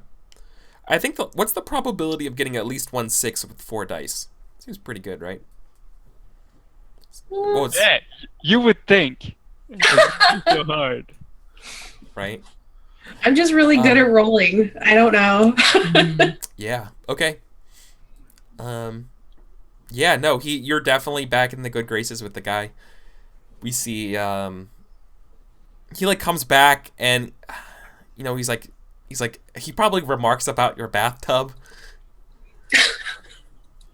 Speaker 1: I think what's the probability of getting at least 1 6 with 4 dice? Seems pretty good, right? Well, it's,
Speaker 2: Yeah, you would think. It's so hard.
Speaker 1: right?
Speaker 4: I'm just really good at rolling. I don't know.
Speaker 1: Yeah. Okay. Yeah. No. You're definitely back in the good graces with the guy. We see. He like comes back and, you know, he's like he probably remarks about your bathtub.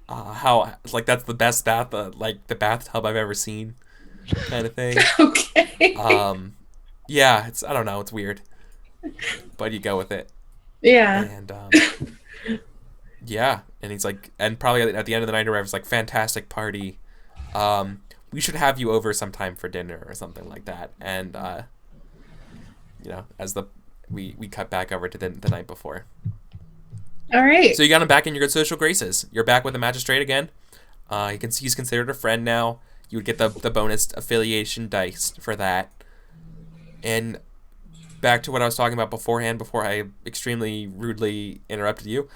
Speaker 1: How like that's the best like the bathtub I've ever seen, kind of thing.
Speaker 4: Okay.
Speaker 1: Yeah. I don't know. It's weird, but you go with it.
Speaker 4: Yeah.
Speaker 1: And Yeah, and he's like, and probably at the end of the night, or whatever, it's like, fantastic party. We should have you over sometime for dinner or something like that. And as we cut back over to the night before.
Speaker 4: All right.
Speaker 1: So you got him back in your good social graces. You're back with the magistrate again. He's considered a friend now. You would get the bonus affiliation dice for that. And back to what I was talking about beforehand, before I extremely rudely interrupted you.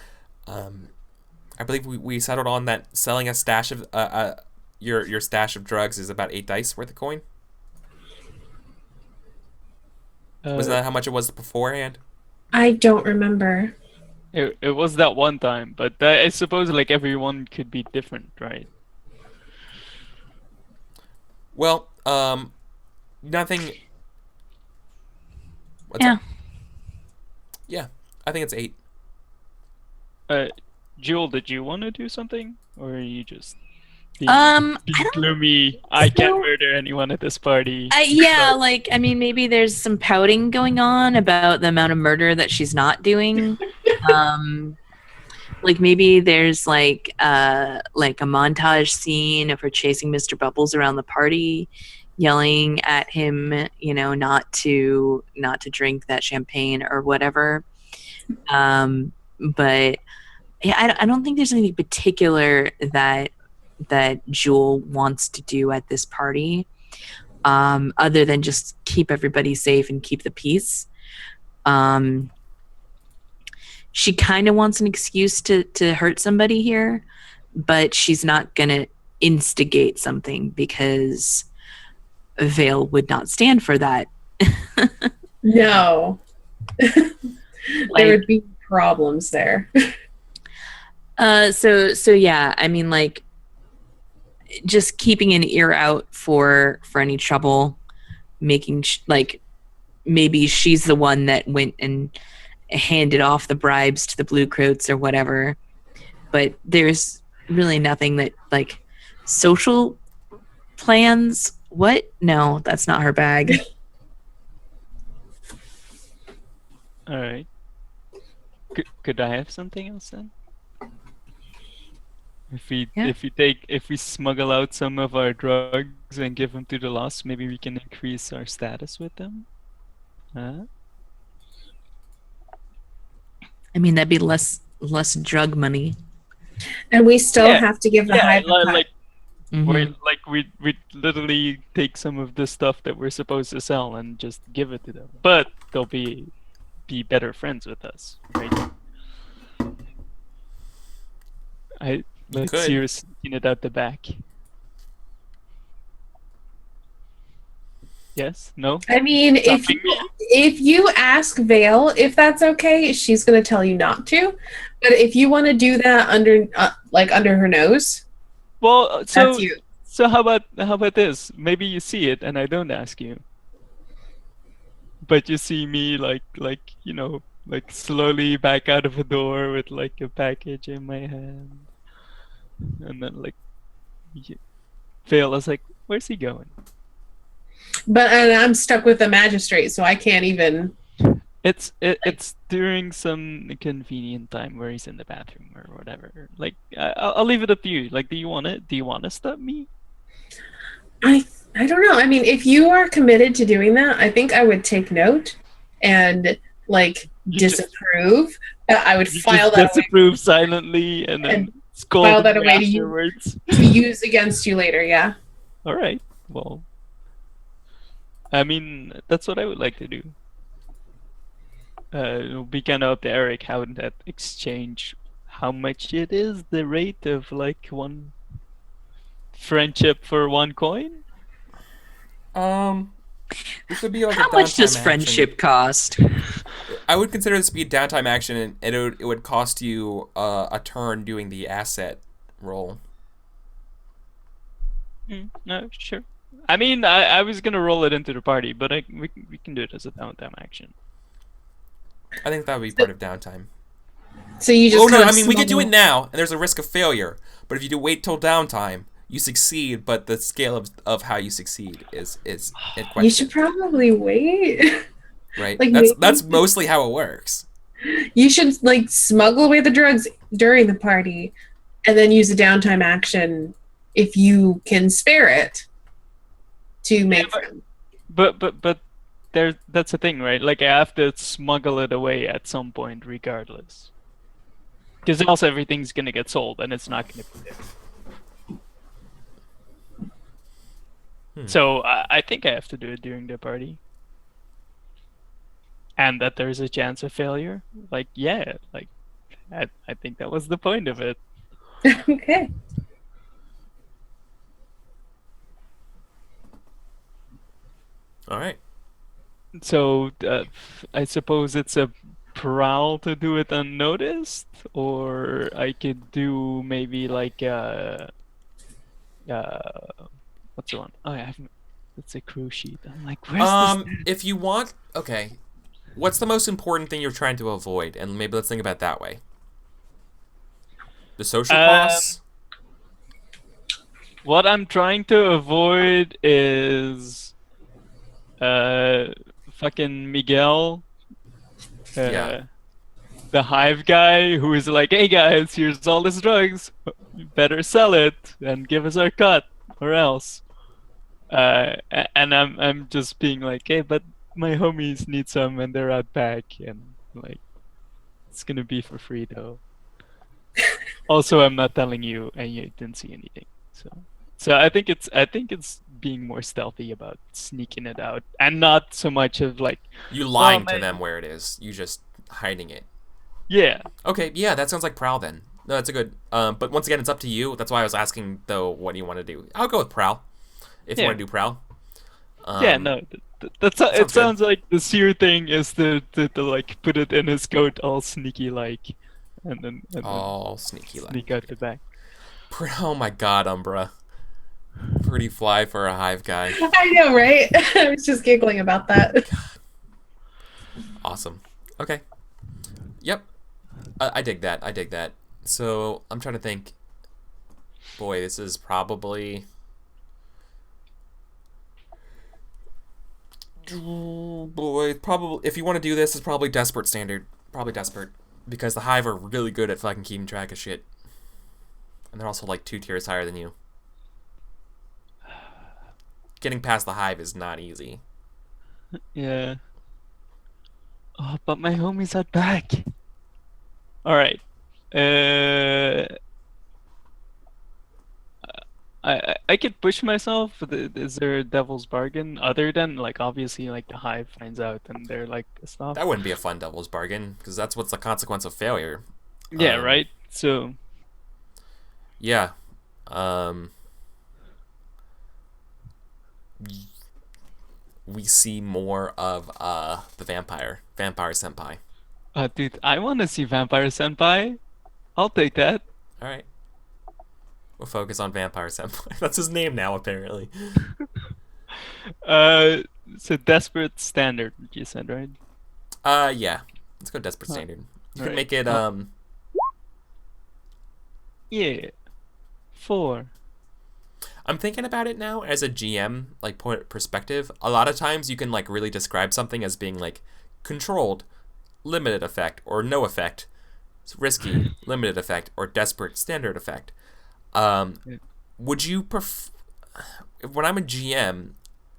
Speaker 1: I believe we settled on that selling a stash of your stash of drugs is about 8 dice worth of coin. Wasn't that how much it was beforehand?
Speaker 4: I don't remember.
Speaker 2: It was that one time, but I suppose like everyone could be different, right?
Speaker 1: Well, nothing. What's
Speaker 3: Yeah.
Speaker 1: up? Yeah, I think it's 8.
Speaker 2: Jewel, did you want to do something, or are you just
Speaker 3: I don't
Speaker 2: gloomy? I can't murder anyone at this party.
Speaker 3: yeah, like, I mean, maybe there's some pouting going on about the amount of murder that she's not doing. Like maybe there's like a montage scene of her chasing Mr. Bubbles around the party, yelling at him, not to drink that champagne or whatever. But yeah, I don't think there's anything particular that Jewel wants to do at this party, other than just keep everybody safe and keep the peace. She kind of wants an excuse to hurt somebody here, but she's not gonna instigate something because Vale would not stand for that.
Speaker 4: No. There would be problems there.
Speaker 3: So yeah, I mean, like, just keeping an ear out for any trouble, making like maybe she's the one that went and handed off the bribes to the blue coats or whatever, but there's really nothing that, like, social plans. What? No, that's not her bag.
Speaker 2: All right. Could I have something else then? If we smuggle out some of our drugs and give them to the Lost, maybe we can increase our status with them. Huh?
Speaker 3: I mean, that'd be less drug money.
Speaker 4: And we still have to give the high
Speaker 2: like
Speaker 3: Mhm.
Speaker 2: we literally take some of the stuff that we're supposed to sell and just give it to them. But they'll be better friends with us, right? Let's
Speaker 1: could.
Speaker 2: see her sneaking it out the back. Yes? No?
Speaker 4: I mean, if you ask Vale if that's okay, she's gonna tell you not to. But if you want to do that under her nose,
Speaker 2: Well,
Speaker 4: that's you.
Speaker 2: So how about this? Maybe you see it and I don't ask you. But you see me like slowly back out of a door with like a package in my hand. And then Vale is like, where's he going?
Speaker 4: And I'm stuck with the magistrate, so I can't even.
Speaker 2: It's during some convenient time where he's in the bathroom or whatever. Like, I'll leave it up to you. Like, do you want to stop me?
Speaker 4: I don't know. I mean, if you are committed to doing that, I think I would take note and disapprove. I would file that
Speaker 2: disapprove silently and then scold
Speaker 4: file that
Speaker 2: me
Speaker 4: away
Speaker 2: afterwards.
Speaker 4: to use against you later. Yeah.
Speaker 2: All right. Well, I mean, that's what I would like to do. It'll be kind of up to Eric how that exchange, how much it is, the rate of like one friendship for 1 coin.
Speaker 1: This would be like
Speaker 3: How
Speaker 1: a
Speaker 3: much does
Speaker 1: downtime
Speaker 3: friendship
Speaker 1: action.
Speaker 3: cost?
Speaker 1: I would consider this to be a downtime action, and it would cost you a turn doing the asset roll.
Speaker 2: No, sure. I mean, I was gonna roll it into the party, but we can do it as a downtime action.
Speaker 1: I think that would be part of downtime.
Speaker 4: So you just.
Speaker 1: Oh no!
Speaker 4: kind of
Speaker 1: I mean, we could do it
Speaker 4: smuggle-
Speaker 1: now, and there's a risk of failure. But if you do wait till downtime, you succeed. But the scale of how you succeed is in question.
Speaker 4: You should probably wait.
Speaker 1: Right.
Speaker 4: like,
Speaker 1: That's
Speaker 4: maybe-
Speaker 1: mostly how it works.
Speaker 4: You should smuggle away the drugs during the party, and then use a downtime action if you can spare it to make them.
Speaker 2: But that's the thing, right? Like I have to smuggle it away at some point, regardless. Because else everything's gonna get sold, and it's not gonna be there. So I think I have to do it during the party, and that there's a chance of failure. Like yeah, like I think that was the point of it.
Speaker 4: Okay.
Speaker 1: All right.
Speaker 2: So I suppose it's a prowl to do it unnoticed, or I could do maybe like what's the one? Oh, I haven't. It's a crew sheet. I'm like, where's this?
Speaker 1: If you want, okay. What's the most important thing you're trying to avoid? And maybe let's think about it that way. The social costs?
Speaker 2: What I'm trying to avoid is fucking Miguel.
Speaker 1: Yeah.
Speaker 2: The hive guy who is like, hey guys, here's all this drugs. You better sell it and give us our cut, or else. And I'm just being like, hey, but my homies need some and they're out back, and like, it's gonna be for free though. Also, I'm not telling you, and you didn't see anything. So I think it's being more stealthy about sneaking it out, and not so much of like
Speaker 1: You lying to them where it is. You just hiding it.
Speaker 2: Yeah.
Speaker 1: Okay, yeah, that sounds like prowl then. No, that's a good. But once again, it's up to you. That's why I was asking though, what do you want to do? I'll go with prowl. If you want to do prowl.
Speaker 2: Yeah, no, it sounds like the seer thing is to like put it in his coat all sneaky like, and then
Speaker 1: all sneaky like.
Speaker 2: Sneak out the back.
Speaker 1: Oh my God, Umbra. Pretty fly for a hive guy.
Speaker 4: I know, right? I was just giggling about that.
Speaker 1: Awesome. Okay. Yep. I dig that. I dig that. So I'm trying to think. Boy, this is probably. Oh boy, probably if you want to do this, it's probably desperate standard. Probably desperate, because the hive are really good at fucking keeping track of shit, and they're also like 2 tiers higher than you. Getting past the hive is not easy.
Speaker 2: Yeah. Oh, but my homies are back. All right. I could push myself. Is there a devil's bargain other than like obviously like the hive finds out and they're like pissed off?
Speaker 1: That wouldn't be a fun devil's bargain, because that's what's the consequence of failure.
Speaker 2: Yeah, right. So.
Speaker 1: Yeah. We see more of the vampire senpai.
Speaker 2: Dude, I want to see Vampire Senpai. I'll take that.
Speaker 1: All right. We'll focus on Vampire Senpai. That's his name now, apparently.
Speaker 2: So desperate standard, you said, right?
Speaker 1: Yeah. Let's go desperate standard. You can
Speaker 2: right.
Speaker 1: make it
Speaker 2: Yeah. 4.
Speaker 1: I'm thinking about it now as a GM, like point perspective. A lot of times you can like really describe something as being like controlled, limited effect, or no effect, risky, limited effect, or desperate standard effect. Would you when I'm a GM,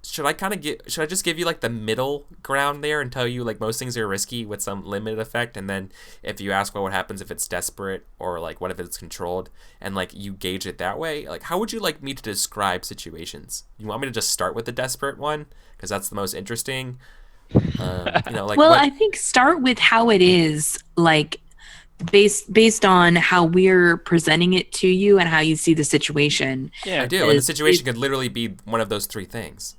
Speaker 1: should I just give you like the middle ground there and tell you like most things are risky with some limited effect, and then if you ask what happens if it's desperate, or like what if it's controlled, and like you gauge it that way? Like, how would you like me to describe situations? You want me to just start with the desperate one because that's the most interesting? Like,
Speaker 3: well, I think start with how it is, like based on how we're presenting it to you and how you see the situation.
Speaker 1: Yeah, I do, and the situation could literally be one of those 3 things.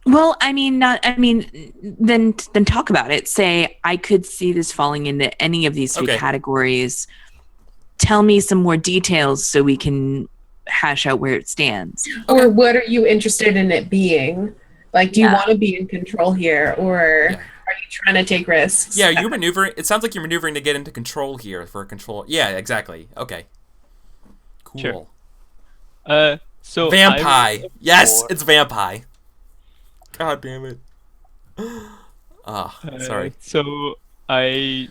Speaker 3: Well, then talk about it. Say, I could see this falling into any of these 3 categories. Tell me some more details so we can hash out where it stands.
Speaker 4: Or what are you interested in it being? Like, do you want to be in control here, or are you trying to take risks?
Speaker 1: Yeah, you're maneuvering. It sounds like you're maneuvering to get into control here for control. Yeah, exactly. Okay. Cool.
Speaker 2: Sure. So
Speaker 1: vampire. Yes, it's vampire. God damn it. Sorry.
Speaker 2: So I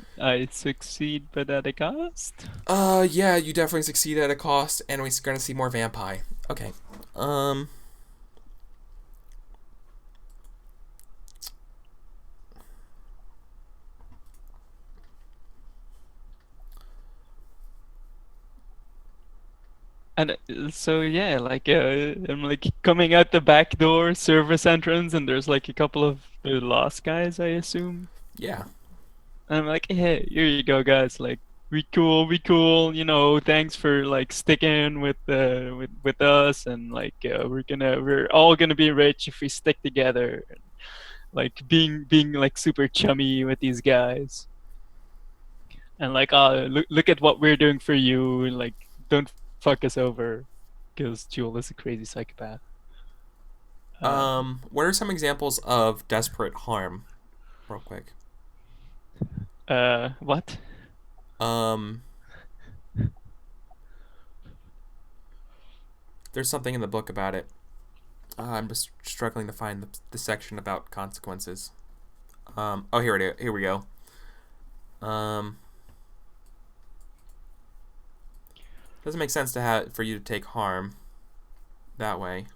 Speaker 2: succeed, but at a cost.
Speaker 1: Yeah, you definitely succeed at a cost, and we're gonna see more vampire. Okay.
Speaker 2: And so yeah, like I'm like coming out the back door, service entrance, and there's like a couple of lost guys, I assume.
Speaker 1: Yeah.
Speaker 2: And I'm like, hey, here you go, guys. Like, we cool. You know, thanks for like sticking with us, and like we're all gonna be rich if we stick together. And, like being like super chummy with these guys. And like, look at what we're doing for you. And like, don't fuck us over, because Jewel is a crazy psychopath.
Speaker 1: What are some examples of desperate harm? Real quick.
Speaker 2: What?
Speaker 1: There's something in the book about it. I'm just struggling to find the section about consequences. Oh, here it is. Here we go. Doesn't make sense to have for you to take harm that way.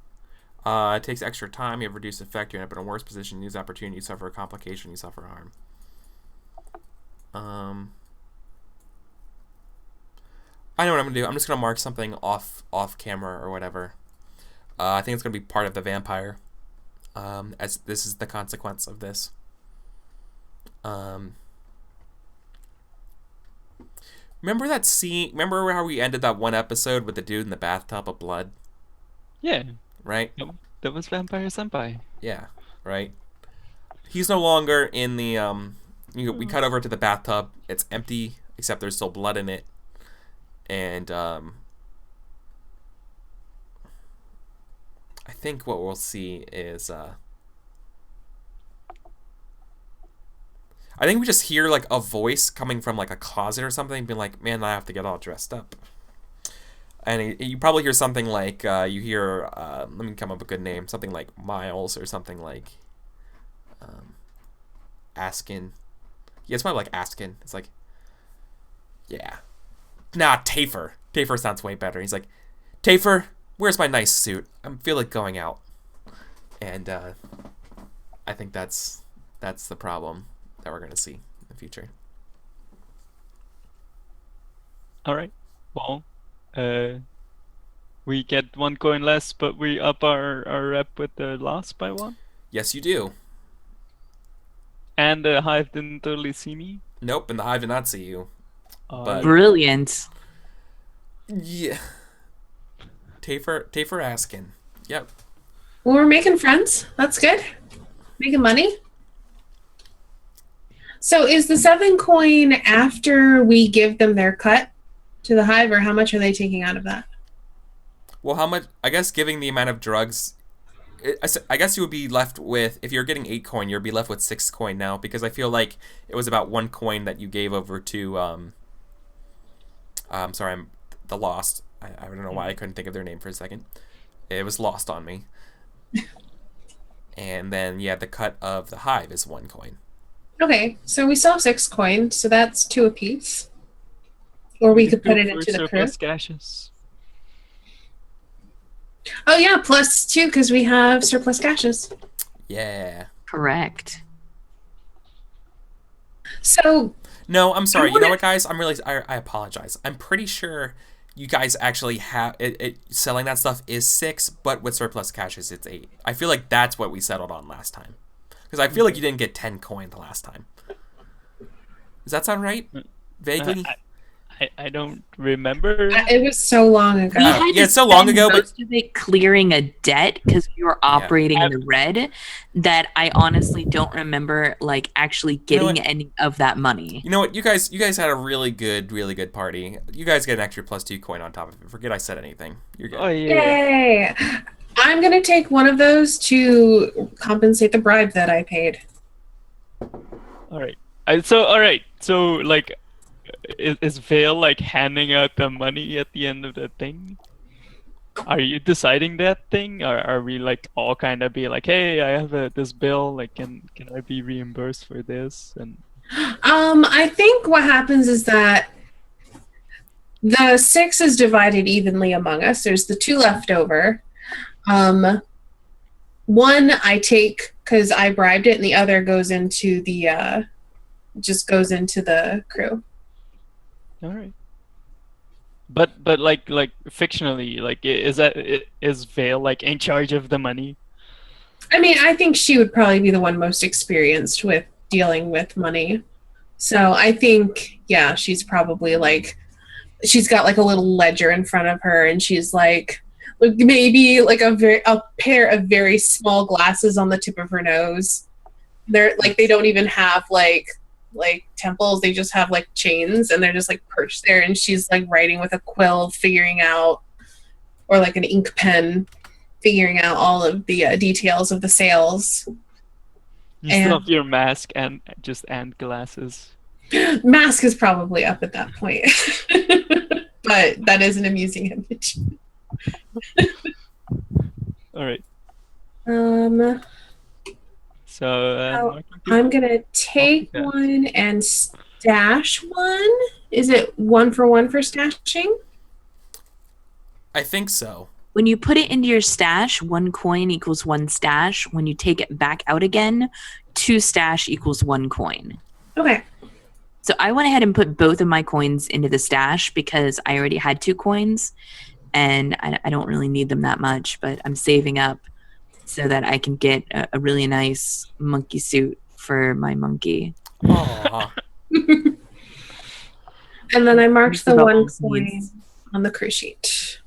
Speaker 1: It takes extra time. You have reduced effect. You end up in a worse position. You use opportunity. You suffer a complication. You suffer harm. I know what I'm gonna do. I'm just gonna mark something off camera or whatever. I think it's gonna be part of the vampire. As this is the consequence of this. Remember that scene? Remember how we ended that one episode with the dude in the bathtub of blood?
Speaker 2: Yeah.
Speaker 1: Right?
Speaker 2: That was Vampire Senpai.
Speaker 1: Yeah, right. He's no longer in the we cut over to the bathtub. It's empty except there's still blood in it. And I think what we'll see is I think we just hear like a voice coming from like a closet or something, being like, "Man, I have to get all dressed up." And you probably hear something like you hear let me come up with a good name, something like Miles or something like Askin. Yeah, it's probably like Askin. It's like, yeah, nah, Tafer. Tafer sounds way better. He's like, "Tafer, where's my nice suit? I feel like going out." And I think that's the problem that we're gonna see in the future.
Speaker 2: All right. Well, we get 1 coin less, but we up our rep with the loss by 1.
Speaker 1: Yes, you do.
Speaker 2: And the hive didn't totally see me.
Speaker 1: Nope, and the hive did not see you. But
Speaker 3: Brilliant.
Speaker 1: yeah, Tafer Askin. Yep.
Speaker 4: Well, we're making friends. That's good. Making money. So is the 7 coin after we give them their cut to the hive, or how much are they taking out of that?
Speaker 1: Well, how much? I guess giving the amount of drugs, I guess you would be left with, if you're getting 8 coin, you'd be left with 6 coin now, because I feel like it was about 1 coin that you gave over to the Lost. I don't know why I couldn't think of their name for a second. It was lost on me. And then yeah, the cut of the hive is 1 coin.
Speaker 4: Okay, so we still have 6 coin, so that's 2 apiece. Or we could put it into the crew.
Speaker 2: Surplus gashes.
Speaker 4: Oh yeah, plus 2 because we have surplus gashes.
Speaker 1: Yeah.
Speaker 3: Correct.
Speaker 4: So
Speaker 1: no, I'm sorry. You know what, guys? I apologize. I'm pretty sure you guys actually have it selling that stuff is 6, but with surplus caches it's 8. I feel like that's what we settled on last time. Because I feel like you didn't get 10 coin the last time. Does that sound right? Vaguely?
Speaker 2: I don't remember.
Speaker 4: It was so long ago.
Speaker 3: We had to
Speaker 1: it's so long
Speaker 3: spend
Speaker 1: ago, but
Speaker 3: most of it clearing a debt because we were operating in the red. That I honestly don't remember, like actually getting any of that money.
Speaker 1: You know what? You guys had a really good party. You guys get an extra plus 2 coin on top of it. Forget I said anything. You're good.
Speaker 2: Oh yeah.
Speaker 4: Yay! I'm gonna take one of those to compensate the bribe that I paid.
Speaker 2: All right. So like, is Vale like handing out the money at the end of the thing? Are you deciding that thing, or are we like all kind of be like, hey, I have this bill, like can I be reimbursed for this? And
Speaker 4: I think what happens is that the 6 is divided evenly among us. There's the 2 left over. 1 I take because I bribed it, and the other goes into the crew.
Speaker 2: All right. But like fictionally, like is Vale like in charge of the money?
Speaker 4: I mean, I think she would probably be the one most experienced with dealing with money. So I think, yeah, she's probably like, she's got like a little ledger in front of her, and she's like maybe like a pair of very small glasses on the tip of her nose. They're like, they don't even have like temples, they just have like chains, and they're just like perched there, and she's like writing with a quill, figuring out, or like an ink pen, figuring out all of the details of the sales.
Speaker 2: You still have your mask and glasses.
Speaker 4: Mask is probably up at that point. But that is an amusing image.
Speaker 2: All right.
Speaker 4: So I'm gonna take one and stash one. Is it 1 for 1 for stashing?
Speaker 1: I think so.
Speaker 3: When you put it into your stash, 1 coin equals 1 stash. When you take it back out again, 2 stash equals 1 coin.
Speaker 4: Okay.
Speaker 3: So I went ahead and put both of my coins into the stash because I already had 2 coins, and I don't really need them that much, but I'm saving up so that I can get a really nice monkey suit for my monkey.
Speaker 1: Aww.
Speaker 4: And then I marked the 1
Speaker 3: Needs.
Speaker 4: coin on the crew sheet.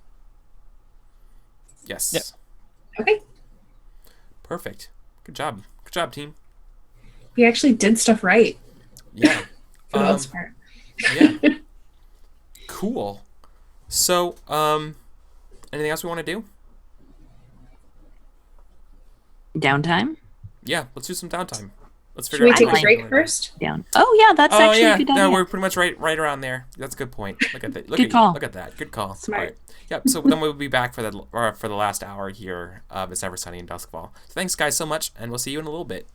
Speaker 1: Yes.
Speaker 2: Yep.
Speaker 4: Okay.
Speaker 1: Perfect. Good job. Good job, team.
Speaker 4: We actually did stuff right
Speaker 1: Yeah.
Speaker 4: for the most part.
Speaker 1: Yeah. Cool. So, anything else we want to do?
Speaker 3: Downtime?
Speaker 1: Yeah, let's do some downtime. Let's
Speaker 4: Should
Speaker 1: figure
Speaker 4: we
Speaker 1: out
Speaker 4: take
Speaker 1: what
Speaker 4: a
Speaker 1: we're
Speaker 4: break
Speaker 1: doing.
Speaker 4: first?
Speaker 3: Down. Oh, yeah, that's
Speaker 1: Oh
Speaker 3: actually
Speaker 1: yeah,
Speaker 3: a good
Speaker 1: no,
Speaker 3: idea.
Speaker 1: we're pretty much right around there. That's a good point. Look at that. Look
Speaker 3: Good
Speaker 1: at
Speaker 3: call.
Speaker 1: Look at that. Good call.
Speaker 4: Smart.
Speaker 1: All right. Yep. So then we'll be back for the last hour here of It's Never Sunny in Duskvol. So thanks guys so much, and we'll see you in a little bit.